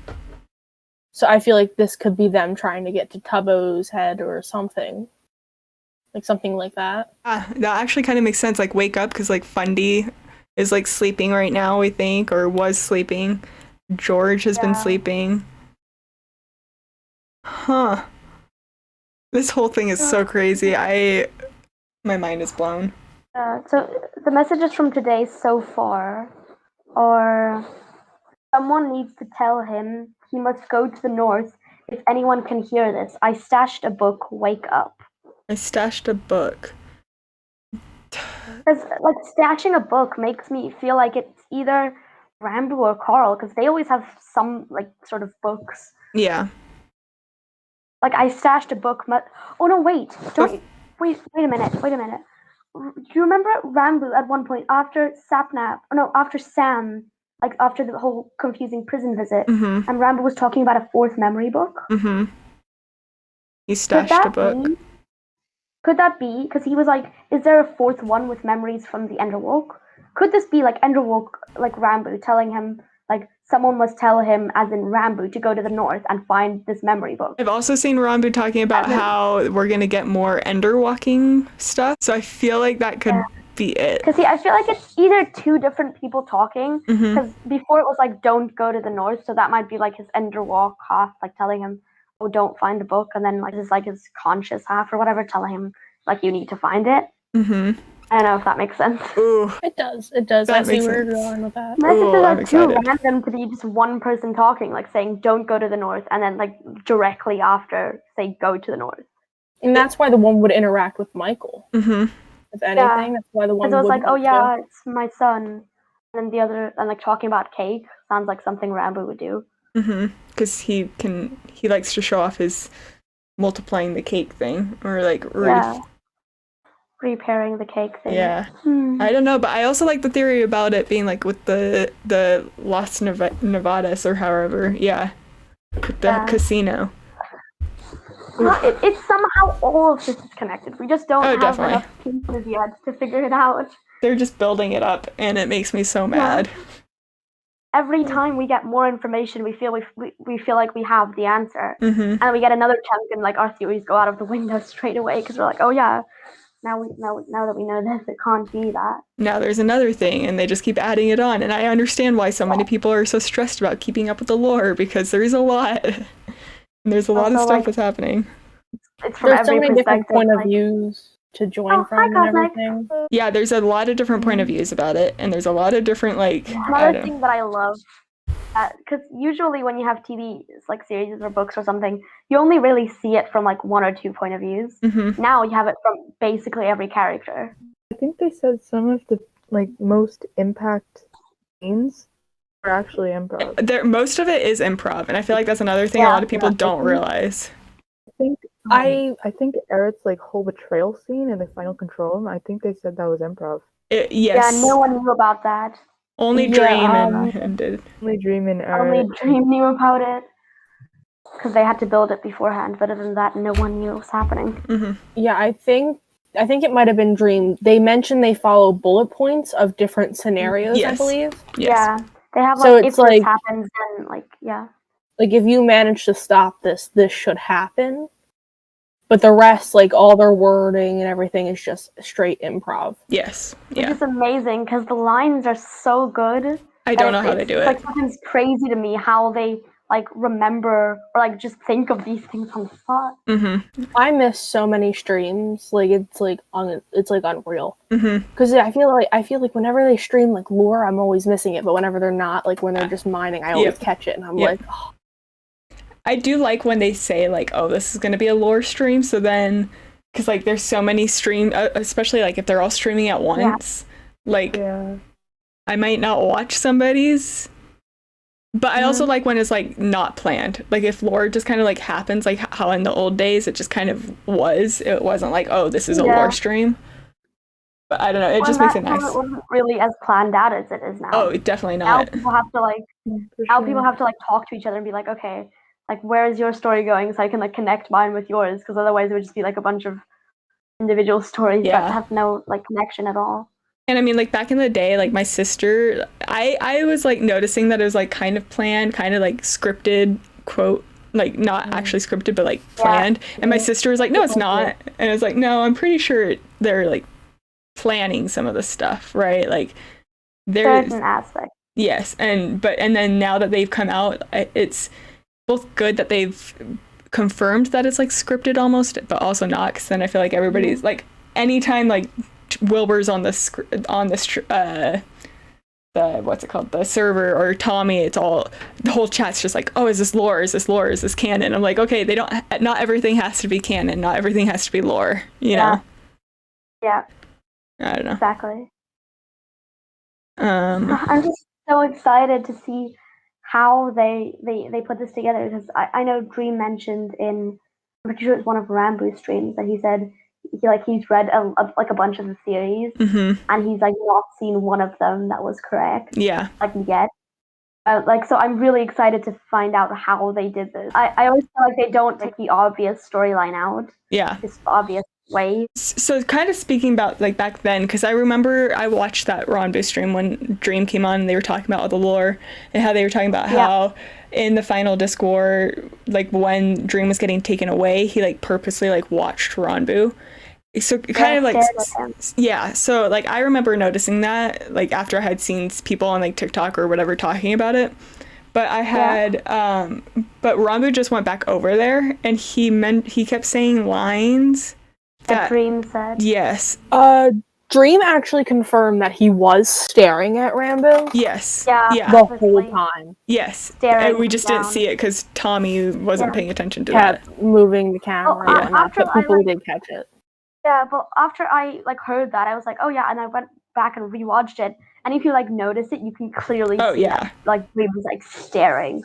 So I feel like this could be them trying to get to Tubbo's head or something. Like something like that. That actually kind of makes sense. Like wake up, because like Fundy is like sleeping right now, we think, or was sleeping. George has been sleeping. Huh. This whole thing is so crazy. My mind is blown. So the messages from today so far are someone needs to tell him he must go to the north. If anyone can hear this, I stashed a book, wake up. I stashed a book. Because like stashing a book makes me feel like it's either Ranboo or Carl, because they always have some like sort of books. Yeah. Like I stashed a book. Oh no! Wait! Wait a minute! Do you remember Ranboo at one point after after Sam, like after the whole confusing prison visit, and Ranboo was talking about a fourth memory book? He stashed a book. Could that be because he was like, "Is there a fourth one with memories from the Enderwalk?" Could this be like Enderwalk, like Ranboo telling him, like someone must tell him, as in Ranboo, to go to the north and find this memory book? I've also seen Ranboo talking about how we're gonna get more Ender Walking stuff, so I feel like that could be it. Because I feel like it's either two different people talking. Because before it was like, "Don't go to the north," so that might be like his Enderwalk half, like telling him, "Oh, don't find the book," and then like this is like his conscious half or whatever, telling him like you need to find it. I don't know if that makes sense. Ooh. It does. I see where you're going with that. Messages are too random to be just one person talking, like saying "Don't go to the north," and then like directly after say "Go to the north." And that's why the one would interact with Michael. If anything, that's why the one. Because it was like, "Oh yeah, it's my son," and then the other, and like talking about cake. sounds like something Ranboo would do. Because he likes to show off his multiplying the cake thing, or like repairing the cake thing. Yeah. I don't know, but I also like the theory about it being like with the Las Nevadas or however, with the casino. It's somehow all of this is connected. We just don't have definitely. enough pieces yet to figure it out. They're just building it up, and it makes me so mad. Every time we get more information, we feel like we have the answer, and we get another chunk, and like our theories go out of the window straight away because we're like, oh yeah, now that we know this, it can't be that. Now there's another thing, and they just keep adding it on, and I understand why so many people are so stressed about keeping up with the lore because there's a lot. And there's a lot of stuff that's happening. It's from there's so every many different perspective, point of views to join from and everything. Yeah, there's a lot of different point of views about it, and there's a lot of different Another thing that I love, because usually when you have TV like series or books or something, you only really see it from like one or two point of views. Now you have it from basically every character. I think they said some of the most impact scenes are actually improv. Most of it is improv, and I feel like that's another thing a lot of people don't realize. I think Eric's whole betrayal scene in the final control room, I think they said that was improv. Yes. Yeah, no one knew about that. Only Dream and did. Only Dream and Eric. Only Dream knew about it. Because they had to build it beforehand, but other than that, no one knew what was happening. Yeah, I think it might have been Dream. They mentioned they follow bullet points of different scenarios, I believe. Yes. Yeah. They have So if it's this happens, then like if you manage to stop this should happen. But the rest, all their wording and everything is just straight improv. Yes. Which is amazing because the lines are so good. I don't know how they do it. It's sometimes crazy to me how they remember or just think of these things on the spot. I miss so many streams. It's unreal. Because I feel like whenever they stream lore, I'm always missing it. But whenever they're not, when they're just mining, I always catch it, and I'm like, oh. I do like when they say oh, this is going to be a lore stream. So then, because there's so many stream, especially if they're all streaming at once. I might not watch somebody's, but I also like when it's not planned. If lore just kind of happens, how in the old days it just kind of was. It wasn't oh, this is a lore stream. But I don't know. It just makes it nice. It wasn't really as planned out as it is now. Oh, definitely not. Now people have to people have to talk to each other and be okay, where is your story going so I can connect mine with yours, because otherwise it would just be a bunch of individual stories that have no connection at all. And I mean back in the day, my sister, I was noticing that it was kind of planned, kind of scripted, quote, not actually scripted but planned. And my sister was no, it's not. And I was no, I'm pretty sure they're planning some of the stuff, right? There's an aspect. Yes, and then now that they've come out, it's both good that they've confirmed that it's scripted almost, but also not, because then I feel everybody's anytime Wilbur's on the what's it called, the server, or Tommy, it's all, the whole chat's just oh, is this lore, is this lore, is this canon? I'm okay, they don't, not everything has to be canon, not everything has to be lore, you know? Yeah, I don't know, exactly. I'm just so excited to see how they put this together, because I know Dream mentioned I'm pretty sure it's one of Ranboo's streams that he said he's read a bunch of the theories, and he's not seen one of them that was correct yet. So I'm really excited to find out how they did this. I always feel they don't take the obvious storyline out this obvious way. So kind of speaking about back then, because I remember I watched that Ranboo stream when Dream came on and they were talking about all the lore and how they were talking about how in the final Disc War, when Dream was getting taken away, he purposely watched Ranboo. So kind of so I remember noticing that after I had seen people on TikTok or whatever talking about it. But I had but Ranboo just went back over there and he kept saying lines that Dream said. Yes. Dream actually confirmed that he was staring at Ranboo. Yes. Yeah. The whole time. Yes. And we just didn't see it because Tommy wasn't paying attention to that. Kept moving the camera, and people did catch it. Yeah, but after I heard that, I was oh yeah, and I went back and rewatched it, and if you like notice it, you can clearly see yeah. like Dream was like staring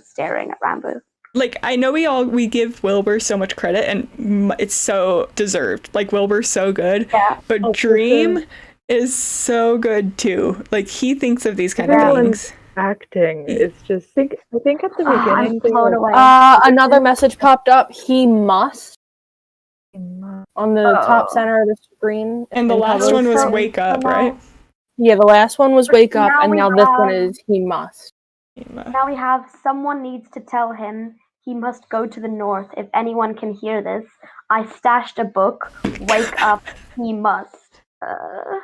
at Ranboo. Like, I know we give Wilbur so much credit, and it's so deserved. Like, Wilbur's so good, but Dream is so good too. Like, he thinks of these kind of things. Acting is just I think at the beginning I'm blown away. Another message popped up. He must on the top center of the screen. And the last one was wake up, right? Yeah, the last one was wake up, and now this one is he must. Now we have someone needs to tell him he must go to the north. If anyone can hear this, I stashed a book. Wake up, he must.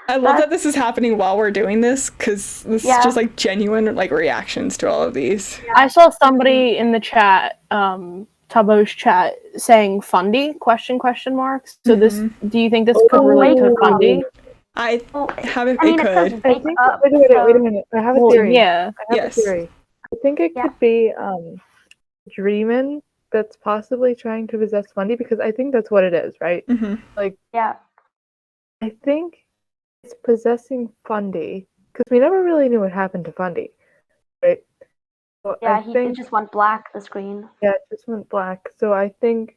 I love that this is happening while we're doing this, because this is just like genuine like reactions to all of these. I saw somebody in the chat, Tabo's chat, saying Fundy ? So this, do you think this could relate to Fundy? I have it. I mean, it could. I think, wait a minute. I have a theory. Yeah. I have a theory. I think it could be Dreamin' that's possibly trying to possess Fundy, because I think that's what it is, right? Like, I think it's possessing Fundy, because we never really knew what happened to Fundy, right? So it just went black, the screen. Yeah, it just went black. So I think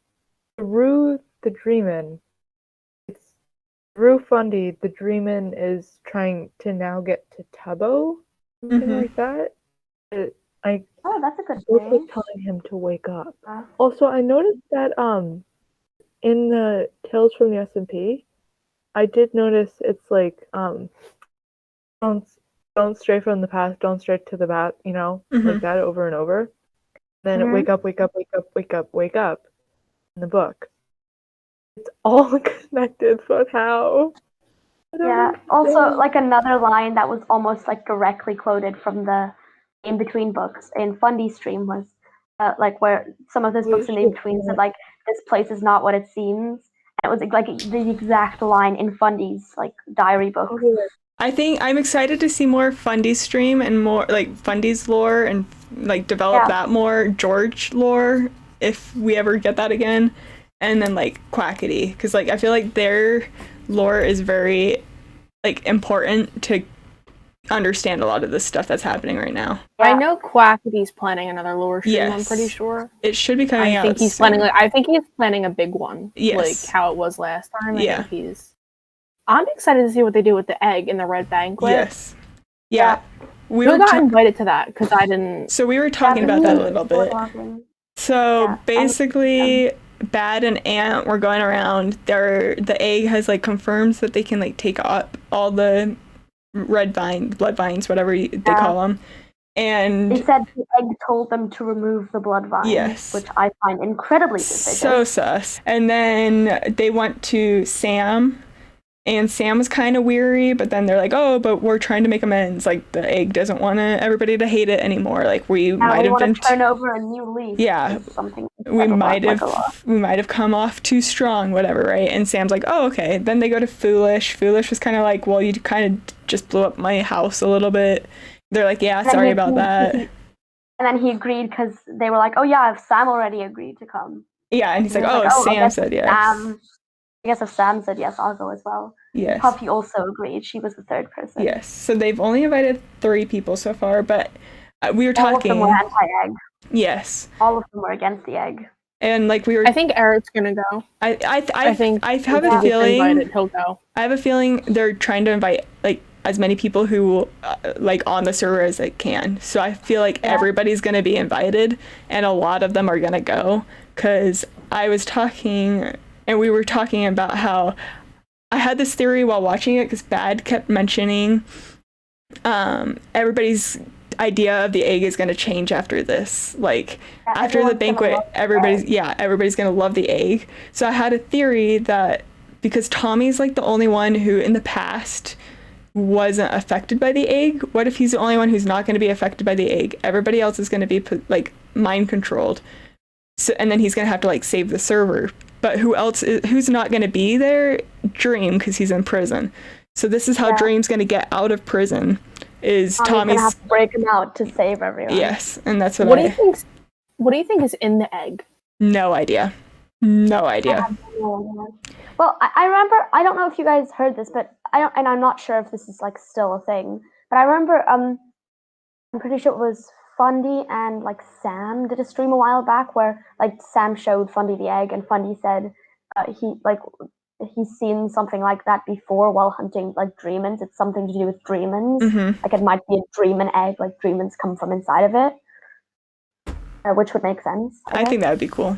through the Dreamin', through Fundy, the Dreamin' is trying to now get to Tubbo, something like that. That's a good Book was point. telling him to wake up. Also, I noticed that in the Tales from the SMP, I did notice it's like don't stray from the path, don't stray to the path, like that over and over. Then wake up, wake up, wake up, wake up, wake up in the book. It's all connected, but how? Also, like another line that was almost like directly quoted from the in between books in Fundy's stream was like where some of those books in between said like this place is not what it seems. And it was like the exact line in Fundy's like diary book. I think I'm excited to see more Fundy stream and more like Fundy's lore and like develop that more George lore if we ever get that again. And then like Quackity, because like I feel like their lore is very like important to understand a lot of the stuff that's happening right now. I know Quackity's planning another lore stream. I'm pretty sure it should be coming out. I think he's planning a big one. Yes, like how it was last time. I'm excited to see what they do with the egg in the red banquet. Yes. Yeah. We got invited to that because I didn't. So we were talking about that a little bit. So basically, Bad and Ant were going around. The egg has like confirms that they can like take up all the blood vines, whatever they call them. And they said the egg told them to remove the blood vines, which I find incredibly suspicious. So sus. And then they went to Sam. And Sam was kind of weary, but then they're like, "Oh, but we're trying to make amends. Like the egg doesn't want everybody to hate it anymore. Like we might have been turn over a new leaf. Yeah, we might have come off too strong, whatever, right?" And Sam's like, "Oh, okay." Then they go to Foolish. Foolish was kind of like, "Well, you kind of just blew up my house a little bit." They're like, "Yeah, sorry about that." And then he agreed because they were like, "Oh yeah, Sam already agreed to come." Yeah, and he's like, "Oh, Sam said yes." I guess if Sam said yes, I'll go as well. Yes. Puffy also agreed. She was the third person. Yes. So they've only invited 3 people so far, but we were talking. All of them were anti-egg. Yes. All of them were against the egg. And like we were. I think Eric's gonna go. I have a feeling. He'll go. I have a feeling they're trying to invite like as many people who like on the server as they can. So I feel like everybody's gonna be invited, and a lot of them are gonna go. Cause I was talking. And we were talking about how I had this theory while watching it because Bad kept mentioning everybody's idea of the egg is going to change after this. Like after the banquet, everybody's going to love the egg. So I had a theory that because Tommy's like the only one who in the past wasn't affected by the egg, what if he's the only one who's not going to be affected by the egg? Everybody else is going to be like mind controlled. So, and then he's going to have to like save the server. But who's not going to be there? Dream, because he's in prison. So this is how Dream's going to get out of prison. Is Tommy's gonna have to break him out to save everyone. Yes, and that's what do you think is in the egg? No idea. No idea. Well, I remember, I don't know if you guys heard this, but I'm not sure if this is like still a thing, but I remember, I'm pretty sure it was Fundy and like Sam did a stream a while back where like Sam showed Fundy the egg and Fundy said he's seen something like that before while hunting like dreamins. It's something to do with dreamins. Like it might be a dreamin egg, like dreamins come from inside of it, which would make sense. I think that would be cool.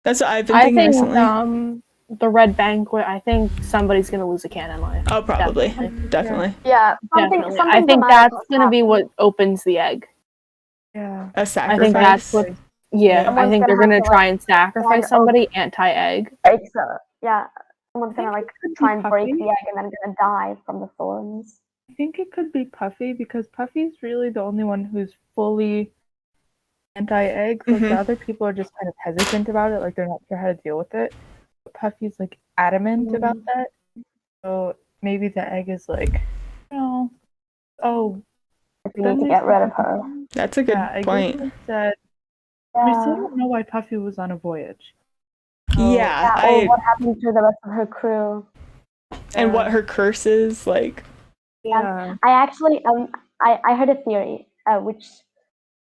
That's what I've been thinking recently. The Red Banquet, I think somebody's gonna lose a canon life. Oh, probably. Definitely. Yeah, definitely. I think that's gonna be what opens the egg. Yeah. A sacrifice. I think that's what. Yeah, I think they're gonna try and sacrifice somebody anti-egg. Yeah, someone's gonna like try and break the egg and then gonna die from the thorns. I think it could be Puffy because Puffy's really the only one who's fully anti-egg. So the other people are just kind of hesitant about it, like they're not sure how to deal with it. But Puffy's like adamant about that. So maybe the egg is like, we need to get rid of her. That's a good point. We still don't know why Puffy was on a voyage. Or what happened to the rest of her crew. And what her curse is, like. Yeah. I actually, I heard a theory, which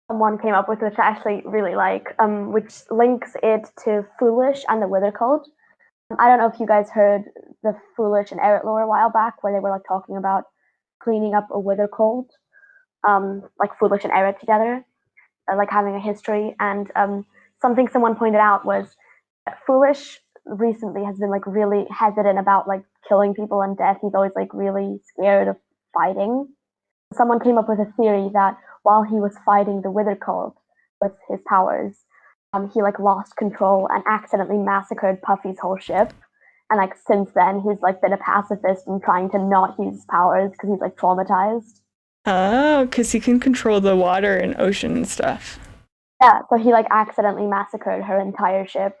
someone came up with, which I actually really like, which links it to Foolish and the Wither Cult. I don't know if you guys heard the Foolish and Eret lore a while back, where they were like talking about cleaning up a Wither Cult, like Foolish and Eret together, like having a history. And something someone pointed out was that Foolish recently has been like really hesitant about like killing people and death. He's always like really scared of fighting. Someone came up with a theory that while he was fighting the Wither Cult with his powers, he like lost control and accidentally massacred Puffy's whole ship. And like since then, he's like been a pacifist and trying to not use his powers because he's like traumatized. Oh, because he can control the water and ocean and stuff. Yeah, so he like accidentally massacred her entire ship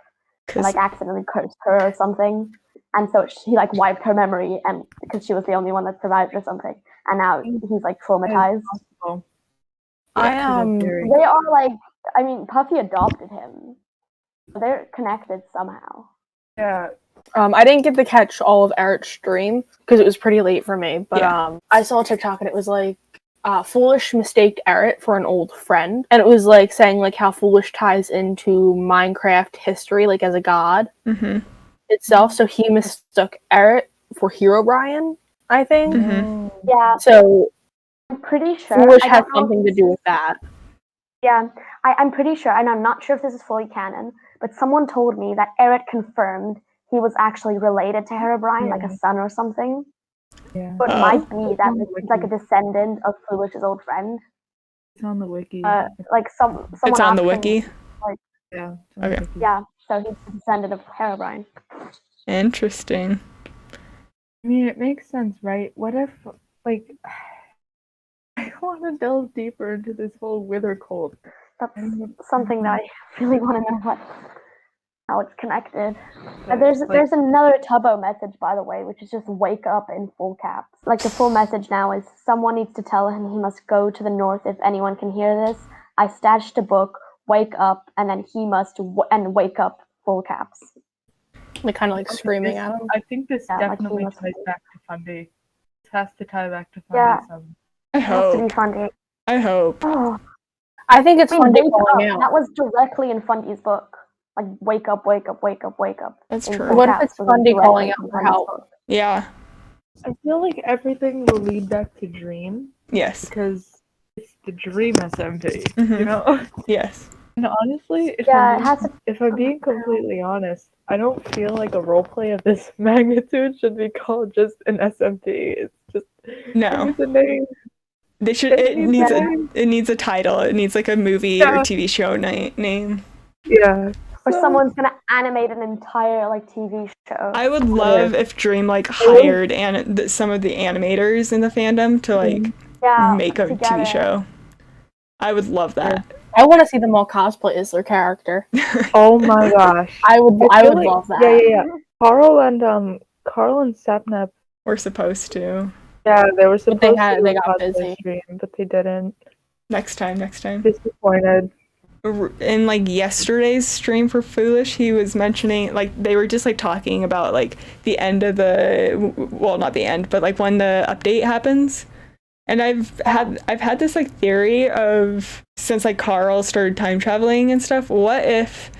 and like accidentally cursed her or something. And so he like wiped her memory, and because she was the only one that survived or something. And now he's like traumatized. They are like, I mean, Puffy adopted him. They're connected somehow. Yeah. I didn't get to catch all of Eret's stream because it was pretty late for me. But I saw a TikTok and it was like, Foolish mistaked Eret for an old friend, and it was like saying like how Foolish ties into Minecraft history, like as a god itself. So he mistook Eret for Herobrine, I think. Yeah. So I'm pretty sure Foolish has something to do with that. Yeah, I'm pretty sure, and I'm not sure if this is fully canon, but someone told me that Eret confirmed he was actually related to Herobrine, like a son or something. Yeah. So it might be that it's like a descendant of Foolish's old friend. It's on the wiki. Like someone it's on the wiki? Like, yeah. Okay. Yeah, so he's a descendant of Herobrine. Interesting. I mean, it makes sense, right? What if, like, I want to delve deeper into this whole Wither Cult. That's something that I really want to know how it's connected. There's another Tubbo message, by the way, which is just wake up in full caps. Like the full message now is someone needs to tell him he must go to the north if anyone can hear this. I stashed a book, wake up, and then he must and wake up full caps. Like kind of like screaming at him. I think this definitely ties back to Fundy. This has to tie back to Fundy. I hope. It has to be Fundy. I hope. Oh. I think it's Fundy calling out. That was directly in Fundy's book. Like, wake up, wake up, wake up, wake up. That's true. What if it's Fundy calling out for help? Yeah. I feel like everything will lead back to Dream. Yes. Because it's the Dream SMP, you know? Yes. And honestly, if I'm being completely honest, I don't feel like a roleplay of this magnitude should be called just an SMP. It's just no. It's a name. They should. It needs a title. It needs like a movie or TV show name. Yeah. Or someone's gonna animate an entire like TV show. I would love if Dream like hired some of the animators in the fandom to like make a TV show. I would love that. I want to see them all cosplay as their character. Oh my gosh. I would love that. Yeah. Carl and Sapnap were supposed to. Yeah, they were supposed to. They got busy. Stream, but they didn't. Next time. Disappointed. in like yesterday's stream for Foolish, he was mentioning like they were just like talking about like the end of not the end, but like when the update happens. And I've had this like theory of, since like Carl started time traveling and stuff, what if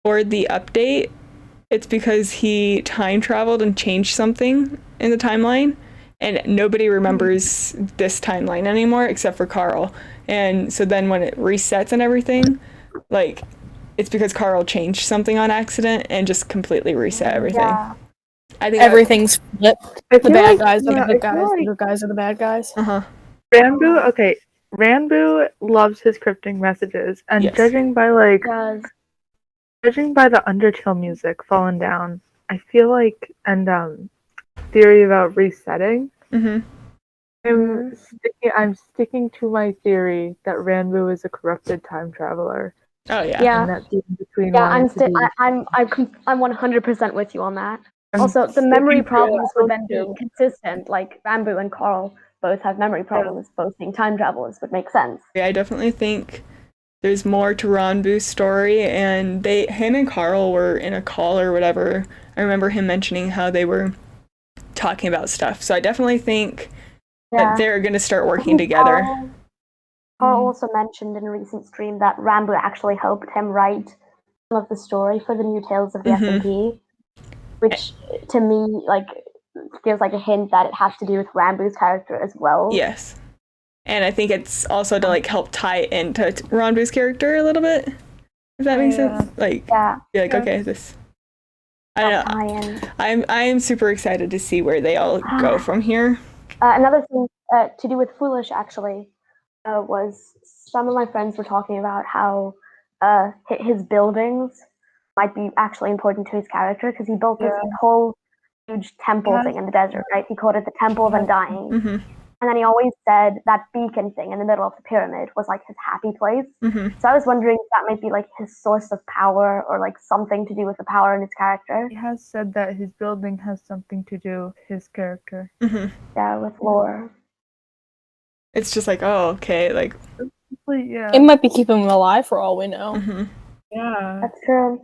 for the update it's because he time traveled and changed something in the timeline and nobody remembers this timeline anymore except for Carl. And so then when it resets and everything, like it's because Carl changed something on accident and just completely reset everything. Yeah. I think everything's flipped. The bad guys are the good guys. Like the good guys are the bad guys. Ranboo loves his cryptic messages, and Yes. judging by the Undertale music falling down, I feel like, and theory about resetting. I'm sticking to my theory that Ranboo is a corrupted time traveler. Oh yeah. Yeah. And that's in between. Yeah, I'm 100% with you on that. Also, the memory problems with them being consistent, like Ranboo and Carl both have memory problems, both being time travelers, would make sense. Yeah, I definitely think there's more to Ranboo's story, and him and Carl were in a call or whatever. I remember him mentioning how they were talking about stuff. So I definitely think that they're going to start working together. Carl also mentioned in a recent stream that Ranboo actually helped him write some of the story for the new Tales of the SMP, which to me like gives like a hint that it has to do with Ranboo's character as well. Yes. And I think it's also to like help tie into Ranboo's character a little bit. If that makes sense. Like you're like, okay, this I don't know. I am super excited to see where they all go from here. Another thing to do with Foolish actually was some of my friends were talking about how his buildings might be actually important to his character because he built this whole huge temple thing in the desert, right? He called it the Temple of Undying. And then he always said that beacon thing in the middle of the pyramid was like his happy place. So I was wondering if that might be like his source of power or like something to do with the power in his character. He has said that his building has something to do with his character. Yeah, with lore. It's just like, oh, okay, like it might be keeping him alive for all we know. Yeah, that's true.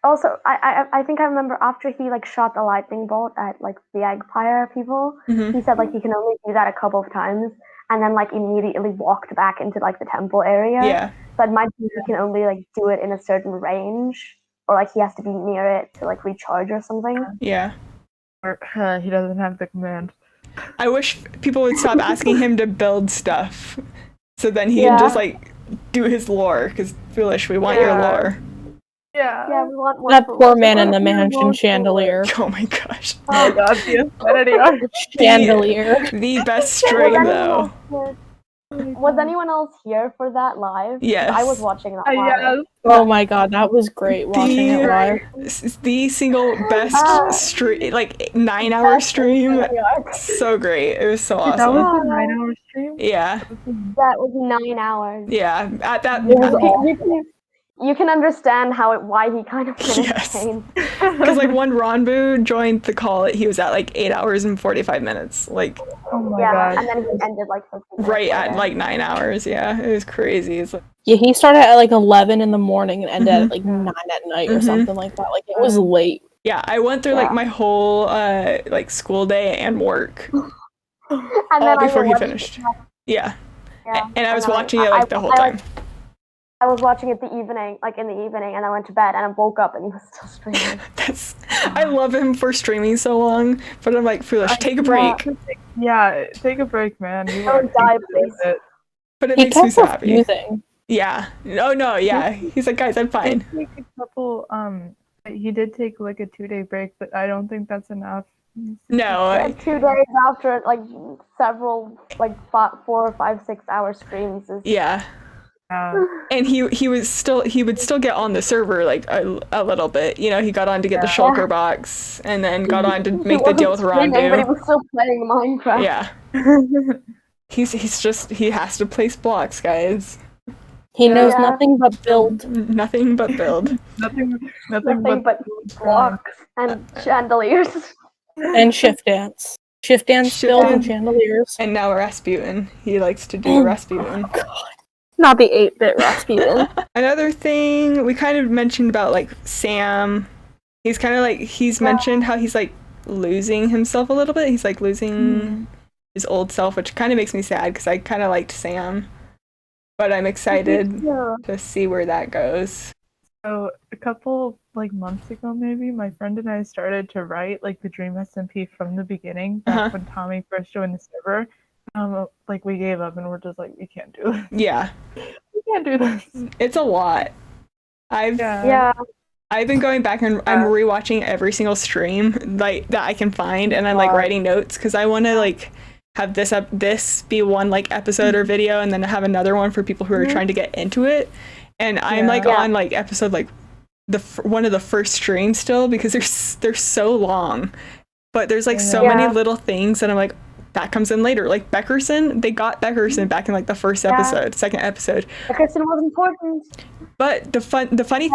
Also, I think I remember after he like shot the lightning bolt at like the Eggpire people, he said like he can only do that a couple of times, and then like immediately walked back into like the temple area. Yeah. So it might be he can only like do it in a certain range, or like he has to be near it to like recharge or something. Yeah. Or he doesn't have the command. I wish people would stop asking him to build stuff, so then he can just like do his lore. Because Foolish, we want your lore. Yeah, we want more. That poor man in the mansion chandelier. Oh my gosh. Oh god, the infinity art. Chandelier. The best string though. Was anyone else here for that live? Yes. I was watching that live. Yes. Oh my god, that was great watching it live. The single best stream, like 9-hour stream. So great. It was so awesome. That was a 9-hour stream? Yeah. That was 9 hours. Yeah. At that you can understand why he kind of finished pain. Because like when Ranboo joined the call, he was at like 8 hours and 45 minutes. Like, oh my god. And then he ended like 15 minutes right later. at like 9 hours. Yeah, it was crazy. It's like, yeah, he started at like 11 in the morning and ended at like 9 at night or something like that. Like it was late. Yeah, I went through like my whole like school day and work and before he finished. Yeah. And I was watching it like the whole time. I was watching it in the evening, and I went to bed, and I woke up, and he was still streaming. I love him for streaming so long, but I'm like, Foolish, take a break. Take a break, man. Don't die, please. But it makes me so happy. Refusing. Yeah. Oh no, yeah. He's like, guys, I'm fine. He did take like a 2-day break, but I don't think that's enough. No. 2 days after like several like 4 or 5, 6 hour streams is and he would still get on the server like a little bit. You know, he got on to get the shulker box and then got on to make the deal with Ranboo. But he was still playing Minecraft. Yeah. he has to place blocks, guys. He knows nothing but build. Nothing but build. nothing but blocks and chandeliers. And shift dance. Shift dance, build, and chandeliers. And now Rasputin. He likes to do Rasputin. Oh, God. Not the 8-bit Rasputin. Another thing we kind of mentioned about like Sam, he's kind of like, he's mentioned how he's like losing himself a little bit. He's like losing his old self, which kind of makes me sad because I kind of liked Sam, but I'm excited to see where that goes. So a couple like months ago, maybe my friend and I started to write like the Dream SMP from the beginning, back when Tommy first joined the server. Like we gave up and we're just like, we can't do this. Yeah, we can't do this. It's a lot. I've been going back and I'm rewatching every single stream like that I can find, and I'm like writing notes because I want to like have this be one like episode or video, and then have another one for people who are trying to get into it. And I'm like on like episode like one of the first streams still, because they're so long, but there's like so many little things that I'm like, that comes in later. Like Beckerson, they got Beckerson back in like the second episode. Beckerson was important. But the funny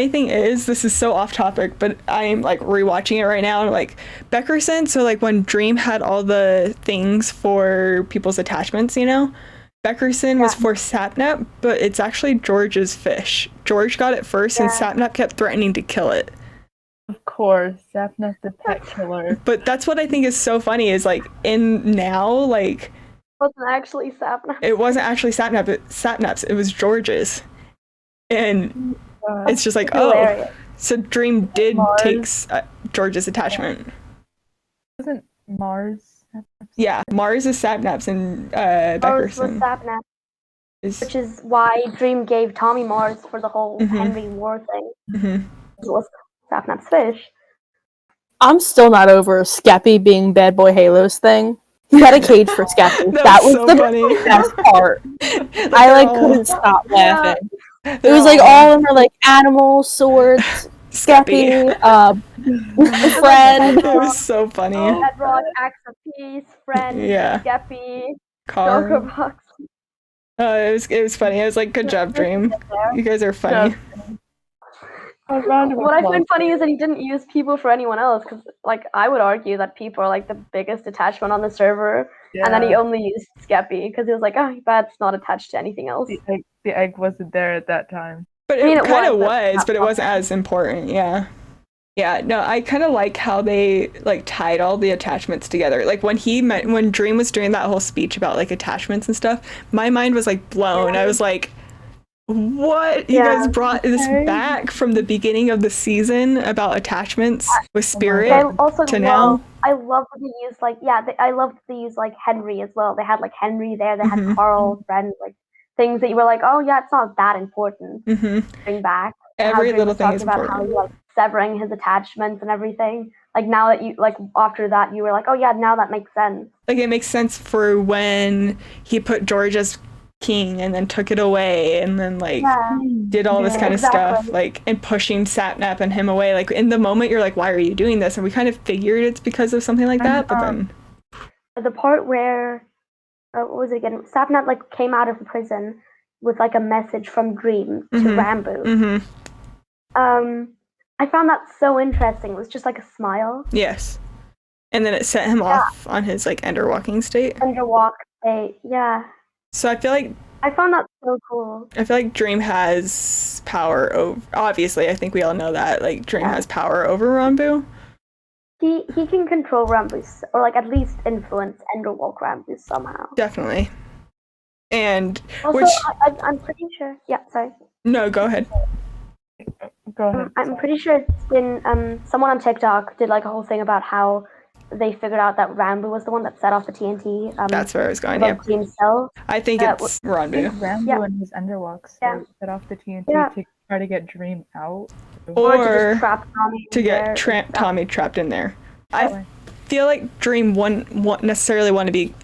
thing is, this is so off topic, but I'm like rewatching it right now, and like Beckerson, so like when Dream had all the things for people's attachments, you know, Beckerson was for Sapnap, but it's actually George's fish. George got it first, and Sapnap kept threatening to kill it. Of course, Sapnap the pet killer. But that's what I think is so funny, is like in now, like it wasn't actually Sapnap. It wasn't actually Sapnap's, it was George's. And it's just like, so Dream did take George's attachment. Wasn't Mars? Yeah, Mars is Sapnap's, and Beckerson. Mars was Sapnap, which is why Dream gave Tommy Mars for the whole Henry War thing. It was Sapnap's fish. I'm still not over Skeppy being Bad Boy Halo's thing. He had a cage for Skeppy. that was so funny. Best part. I like couldn't stop laughing. It was like all in her like animals, swords, Skeppy, friend. It was so funny. Bedrock, Axe of Peace, friend, Skeppy, Joker Box. It was funny. I was like, good job, Dream. You guys are funny. What I find funny is that he didn't use people for anyone else, because like I would argue that people are like the biggest attachment on the server, and then he only used Skeppy because he was like, oh, that's not attached to anything else. The egg wasn't there at that time. But it kind of was, but it wasn't as important. Yeah, no, I kind of like how they like tied all the attachments together. Like when Dream was doing that whole speech about like attachments and stuff, my mind was like blown. I was like, what? You guys brought this back from the beginning of the season about attachments with Spirit to now? I love that they used I love that they used like Henry as well. They had like Henry there, they had Carl, friends, like things that you were like, oh yeah, it's not that important. Bring back every little thing is about important. How, like, severing his attachments and everything. Like now that you like after that you were like, oh yeah, now that makes sense. Like it makes sense for when he put George as king and then took it away and then like did all this kind of stuff, like, and pushing Sapnap and him away. Like in the moment you're like, why are you doing this? And we kind of figured it's because of something like that, but then the part where what was it again? Sapnap like came out of the prison with like a message from Dream to Ranboo. I found that so interesting. It was just like a smile. Yes. And then it set him off on his like enderwalking state. Enderwalk state, yeah. So I feel like I found that so cool. I feel like Dream has power over. Obviously, I think we all know that. Like Dream has power over Ranboo. He can control Ranboo, or like at least influence Enderwalk Ranboo somehow. Definitely. And also, I'm pretty sure. Yeah, sorry. No, go ahead. Go ahead. I'm pretty sure it's been someone on TikTok did like a whole thing about how they figured out that Ranboo was the one that set off the TNT. That's where I was going. Yeah. I think it's Ranboo. Ranboo and his Enderwalks set off the TNT to try to get Dream out, or to get Tommy trapped in there. I feel like Dream won't necessarily want to be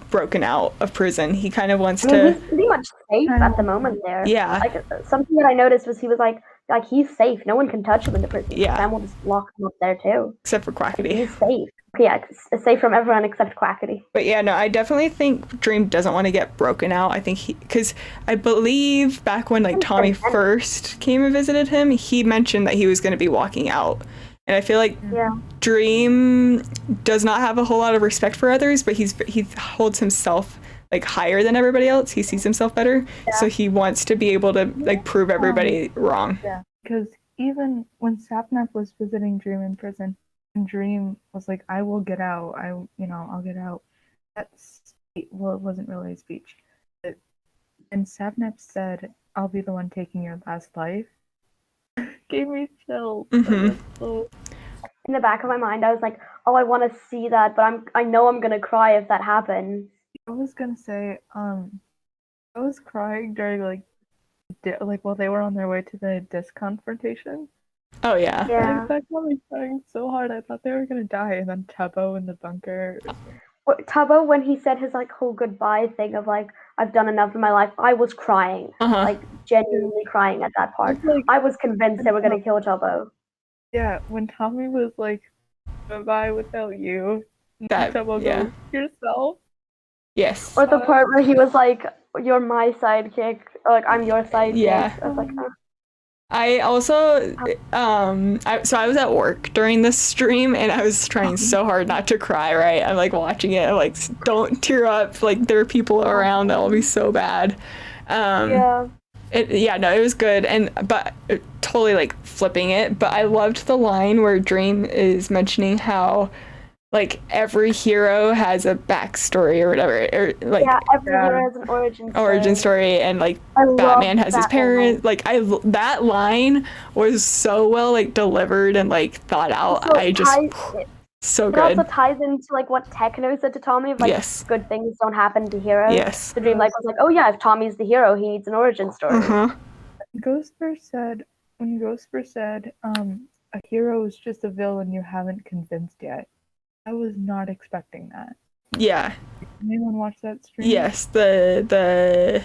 broken out of prison. He kind of wants to. He's pretty much safe at the moment there. Yeah. Like something that I noticed was he was like he's safe. No one can touch him in the prison. Yeah. Sam will just lock him up there too. Except for Quackity. He's safe. Yeah, it's safe from everyone except Quackity. But yeah, no, I definitely think Dream doesn't want to get broken out. I think because I believe back when like Tommy first came and visited him, he mentioned that he was going to be walking out. And I feel like Dream does not have a whole lot of respect for others, but he holds himself like higher than everybody else. He sees himself better, so he wants to be able to like prove everybody wrong. Yeah, because even when Sapnap was visiting Dream in prison, and Dream was like, "I will get out. I'll get out." It wasn't really a speech. And Sapnap said, "I'll be the one taking your last life." Gave me chills. In the back of my mind, I was like, "Oh, I want to see that," but I know I'm gonna cry if that happens. I was gonna say, I was crying during like while they were on their way to the disc confrontation. Oh yeah. Yeah. That got me crying so hard. I thought they were gonna die, and then Tubbo in the bunker. Tubbo, when he said his like whole goodbye thing of like, "I've done enough in my life," I was crying, like genuinely crying at that part. I was convinced they were gonna kill Tubbo. Yeah, when Tommy was like, "Bye without you," Tubbo goes, "Yourself." Yes. Or the part where he was like, "You're my sidekick," or like, "I'm your sidekick." Yeah. I was like, I also, so I was at work during this stream, and I was trying so hard not to cry, right? I'm like watching it, I'm like, don't tear up, like there are people around that will be so bad. It was good, but totally like flipping it, but I loved the line where Dream is mentioning how like every hero has a backstory or whatever, or like every hero has an origin story, and like Batman has his parents. Like that line was so well like delivered and like thought out. So good. It also ties into like what Techno said to Tommy of like good things don't happen to heroes. Yes. The Dream like was like, "Oh yeah, if Tommy's the hero, he needs an origin story." Ghostbur said, a hero is just a villain you haven't convinced yet. I was not expecting that. Yeah. Did anyone watch that stream? Yes, the They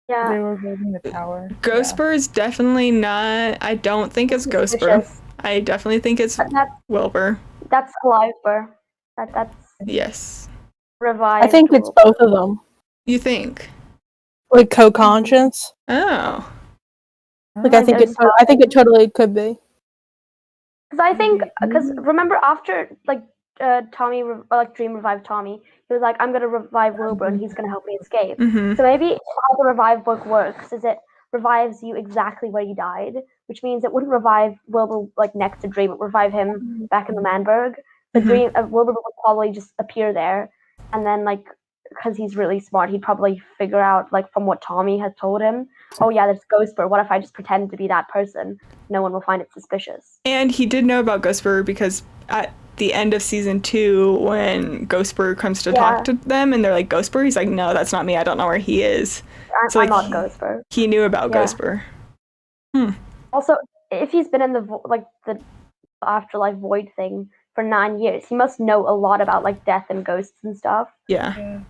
were building the tower. Ghostbur is definitely not. I don't think it's Ghostbur. I definitely think it's Wilbur. That's Alivebur. That's yes. Revived. I think it's both of them. You think? Like co-conscience. Oh. Like I think it totally could be. Because remember after like Tommy like Dream revived Tommy, he was like, "I'm gonna revive Wilbur and he's gonna help me escape." So maybe how the revive book works is it revives you exactly where you died, which means it wouldn't revive Wilbur like next to Dream. It would revive him back in the Manberg. The Dream Wilbur would probably just appear there, and then like because he's really smart, he'd probably figure out like from what Tommy had told him, "Oh yeah, there's Ghostbur. What if I just pretend to be that person? No one will find it suspicious." And he did know about Ghostbur because at the end of season 2, when Ghostbur comes to talk to them, and they're like, "Ghostbur?" He's like, "No, that's not me. I don't know where he is." I'm not Ghostbur. He knew about Ghostbur. Also, if he's been in the afterlife void thing for 9 years, he must know a lot about like death and ghosts and stuff. Yeah.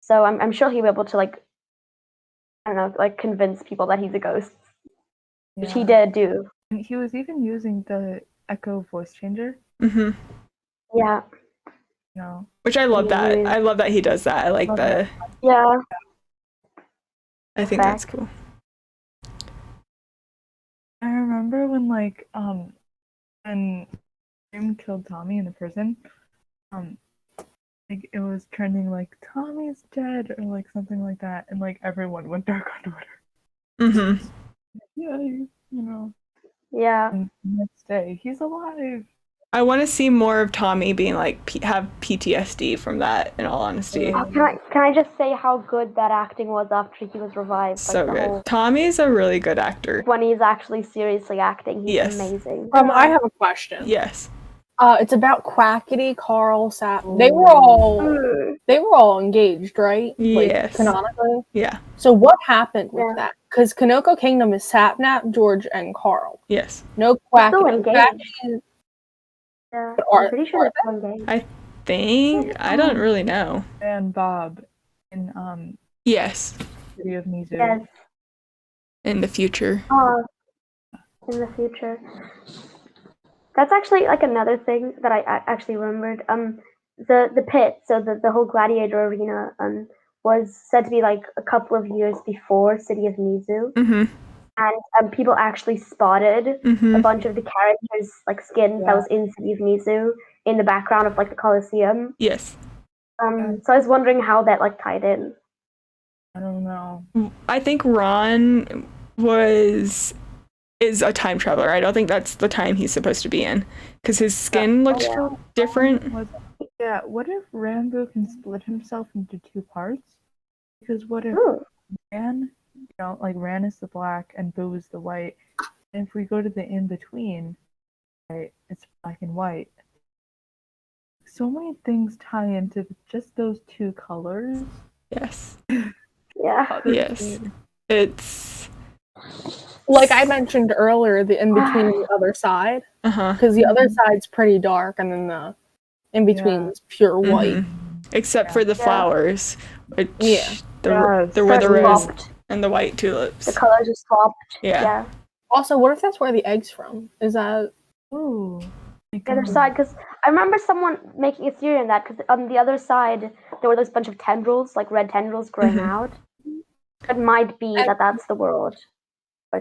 So I'm sure he'll be able to like, I don't know, like convince people that he's a ghost, which he did do. And he was even using the Echo voice changer. Yeah. No. Which I love that. I love that he does that. I like the. Yeah. I think that's cool. I remember when like when Dream killed Tommy in the prison, like it was trending like Tommy's dead or like something like that, and like everyone went dark on Twitter. Yeah, you know. Yeah. And the next day, he's alive. I want to see more of Tommy being like have PTSD from that. In all honesty. Can I just say how good that acting was after he was revived? So good. Tommy's a really good actor. When he's actually seriously acting, he's amazing. I have a question. Yes. It's about Quackity, Carl, Sap. They were all engaged, right? Yes. Like, canonically. Yeah. So what happened with that? Because Kanoko Kingdom is Sapnap, George, and Carl. Yes. No Quackity. Still engaged. Yeah, I'm pretty sure it's one game. I think I don't really know. And Bob in Yes. City of Mizu. Yes. In the future. In the future. That's actually like another thing that I actually remembered. The pit, so the whole gladiator arena was said to be like a couple of years before City of Mizu. And people actually spotted a bunch of the characters' like skins that was in City of Mizu in the background of like the Colosseum. Yes. So I was wondering how that like tied in. I don't know. I think Ron is a time traveler. I don't think that's the time he's supposed to be in, because his skin looks different. Yeah, what if Ranboo can split himself into two parts? Because what if Ran, like Ran is the black and Boo is the white, and if we go to the in-between, right, it's black and white. So many things tie into just those two colors. Yes. Yeah. Yes. It's like I mentioned earlier, the in between and the other side, because the other side's pretty dark, and then the in between is pure white, except for the flowers, which the where the rose and the white tulips. The colors are swapped. Yeah. Also, what if that's where the egg's from? Is that the other side? Because I remember someone making a theory on that. Because on the other side, there were those bunch of tendrils, like red tendrils, growing out. It might be that that's the world.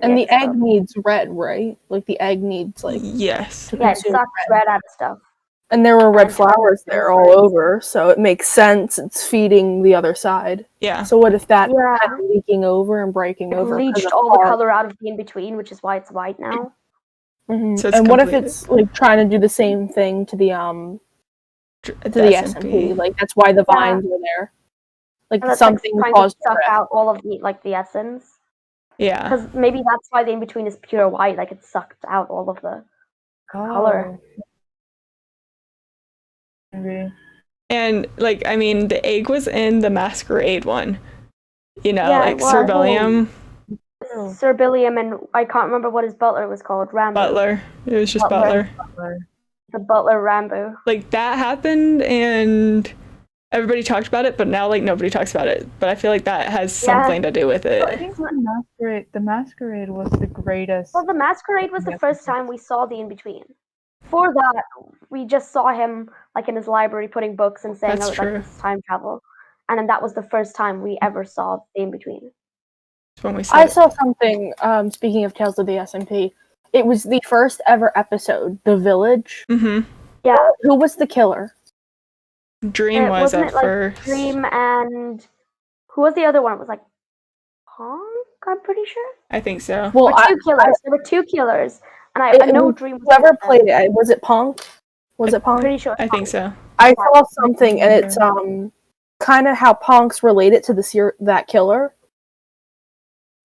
And the egg needs red, right? Like the egg needs yes. Yeah, it sucks red out of stuff. And there were red flowers there all over, so it makes sense. It's feeding the other side. Yeah. So what if that kind of leaking over and breaking over? It leached all the color out of the in between, which is why it's white now. So and what if it's like trying to do the same thing to the SMP? Like that's why the vines were there. Like something caused to suck out all of the the essence. Yeah. Because maybe that's why the in between is pure white. Like it sucked out all of the color. Maybe. And I mean, the egg was in the Masquerade one. Cerberium. Cerberium, and I can't remember what his butler was called. Ranboo. Butler. It was just Butler. The butler Ranboo. That happened, and everybody talked about it, but now nobody talks about it. But I feel like that has something to do with it. I think the Masquerade was the greatest. Well, the Masquerade was the first time we saw the in between. Before that, we just saw him in his library putting books and saying this is time travel, and then that was the first time we ever saw the in between. I saw something. Speaking of Tales of the SMP, it was the first ever episode, The Village. Mm-hmm. Yeah. Who was the killer? Dream was at first. Dream, and who was the other one? It was Punk, I'm pretty sure. I think so. Well, there were two killers, and I know Dream. Whoever played it, was it Punk? Was it Punk? Pretty sure. I think so. I saw something, and it's kind of how Punk's related to that killer.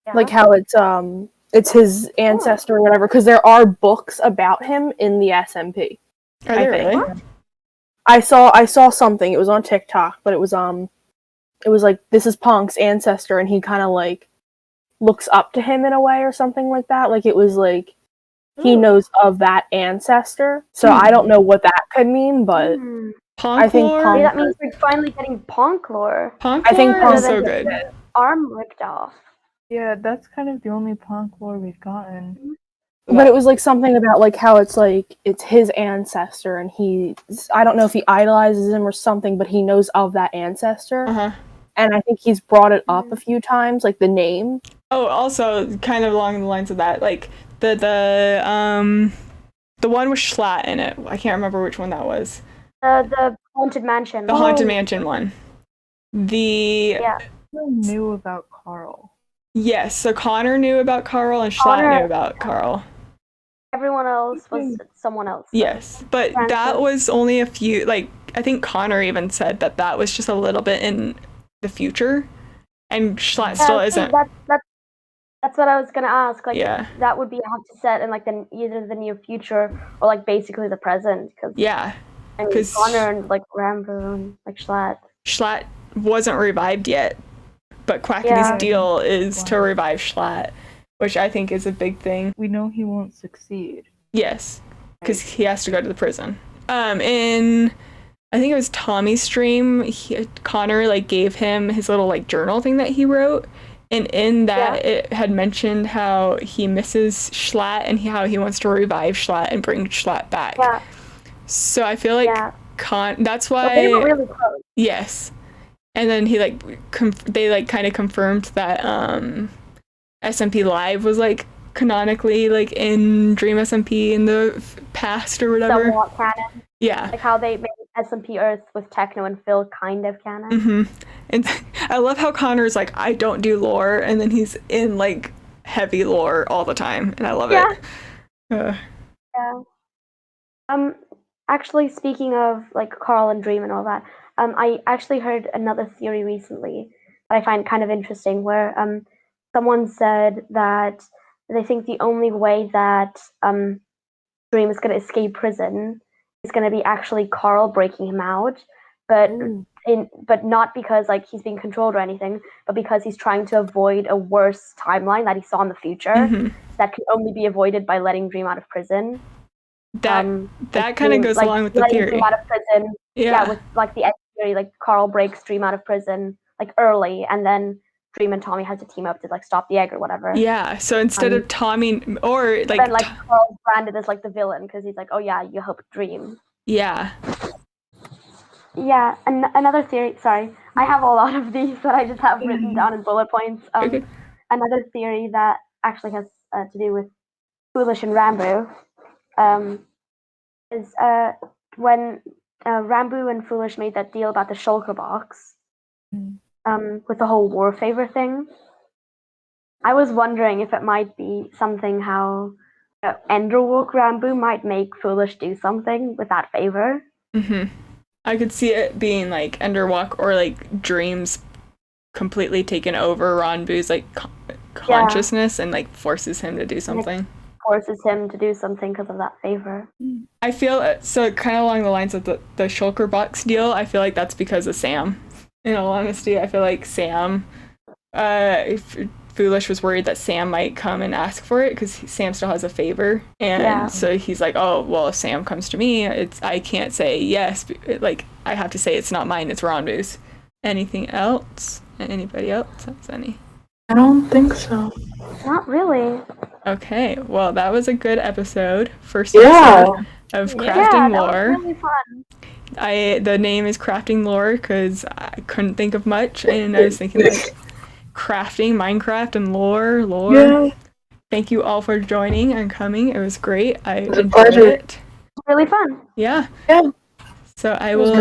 Yeah. Like how it's his ancestor or whatever, because there are books about him in the SMP. Are there really? I saw something. It was on TikTok, but it was this is Punk's ancestor, and he kind of looks up to him in a way or something like that. Like it was he knows of that ancestor. So I don't know what that could mean, but Punk I think maybe that means we're finally getting Punk lore. Punk lore is so good. Arm ripped off. Yeah, that's kind of the only Punk lore we've gotten. But it was something about how it's his ancestor, and I don't know if he idolizes him or something, but he knows of that ancestor. And I think he's brought it up a few times, the name. Oh, also kind of along the lines of that, the one with Jschlatt in it. I can't remember which one that was. The Haunted Mansion. The Haunted Mansion one. Who knew about Carl? Yes, so Connor knew about Carl and Jschlatt knew about Carl. Everyone else was someone else. Yes, but that was only a few, I think Connor even said that was just a little bit in the future, and Jschlatt still isn't. That's what I was gonna ask. That would be have to set in either the near future or basically the present. Because Connor and Ranboo and Jschlatt. Jschlatt wasn't revived yet, but Quackity's deal is to revive Jschlatt, which I think is a big thing. We know he won't succeed. Yes, because he has to go to the prison. In I think it was Tommy's stream, Connor gave him his little journal thing that he wrote, and in that it had mentioned how he misses Jschlatt and how he wants to revive Jschlatt and bring Jschlatt back. Yeah. So I feel that's why. They were really close. Yes, and then he they kind of confirmed that SMP Live was canonically like in Dream SMP in the past or whatever. Somewhat canon. Yeah. Like how they made SMP Earth with Techno and Phil kind of canon. Mm-hmm. And I love how Connor's like, I don't do lore, and then he's in like heavy lore all the time, and I love it. Yeah. Actually, speaking of like Carl and Dream and all that, I actually heard another theory recently that I find kind of interesting, where someone said that they think the only way that Dream is going to escape prison is going to be actually Carl breaking him out, but not because like he's being controlled or anything, but because he's trying to avoid a worse timeline that he saw in the future that can only be avoided by letting Dream out of prison. That kind of goes like, along with the theory. Dream out of prison, with like the theory, like Carl breaks Dream out of prison like early, and then Dream and Tommy had to team up to like stop the egg or whatever. Yeah, so instead of Tommy, or like then like Carl's branded as like the villain because he's like, oh yeah, you helped Dream. Yeah. Yeah, and another theory. Sorry, I have a lot of these that I just have written down in bullet points. Okay. Another theory that actually has to do with Foolish and Ranboo is when Ranboo and Foolish made that deal about the shulker box with the whole war favor thing. I was wondering if it might be something how Enderwalk Ranboo might make Foolish do something with that favor. I could see it being like Enderwalk or like Dreams completely taken over Ranboo's like consciousness and like forces him to do something. Forces him to do something because of that favor. I feel so kind of along the lines of the shulker box deal. I feel like that's because of Sam. In all honesty, I feel like Sam, Foolish was worried that Sam might come and ask for it because Sam still has a favor, and so he's like, oh well, if Sam comes to me, I can't say yes. Like I have to say it's not mine, it's Ranboo's. Anything else? Anybody else has any? I don't think so. Not really. Okay, well that was a good episode. First episode of Crafting Lore. That was really fun. The name is Crafting Lore because I couldn't think of much, and I was thinking like crafting, Minecraft, and lore. Yeah. Thank you all for joining and coming. It was great. I enjoyed it. Really fun. Yeah. Yeah. So I will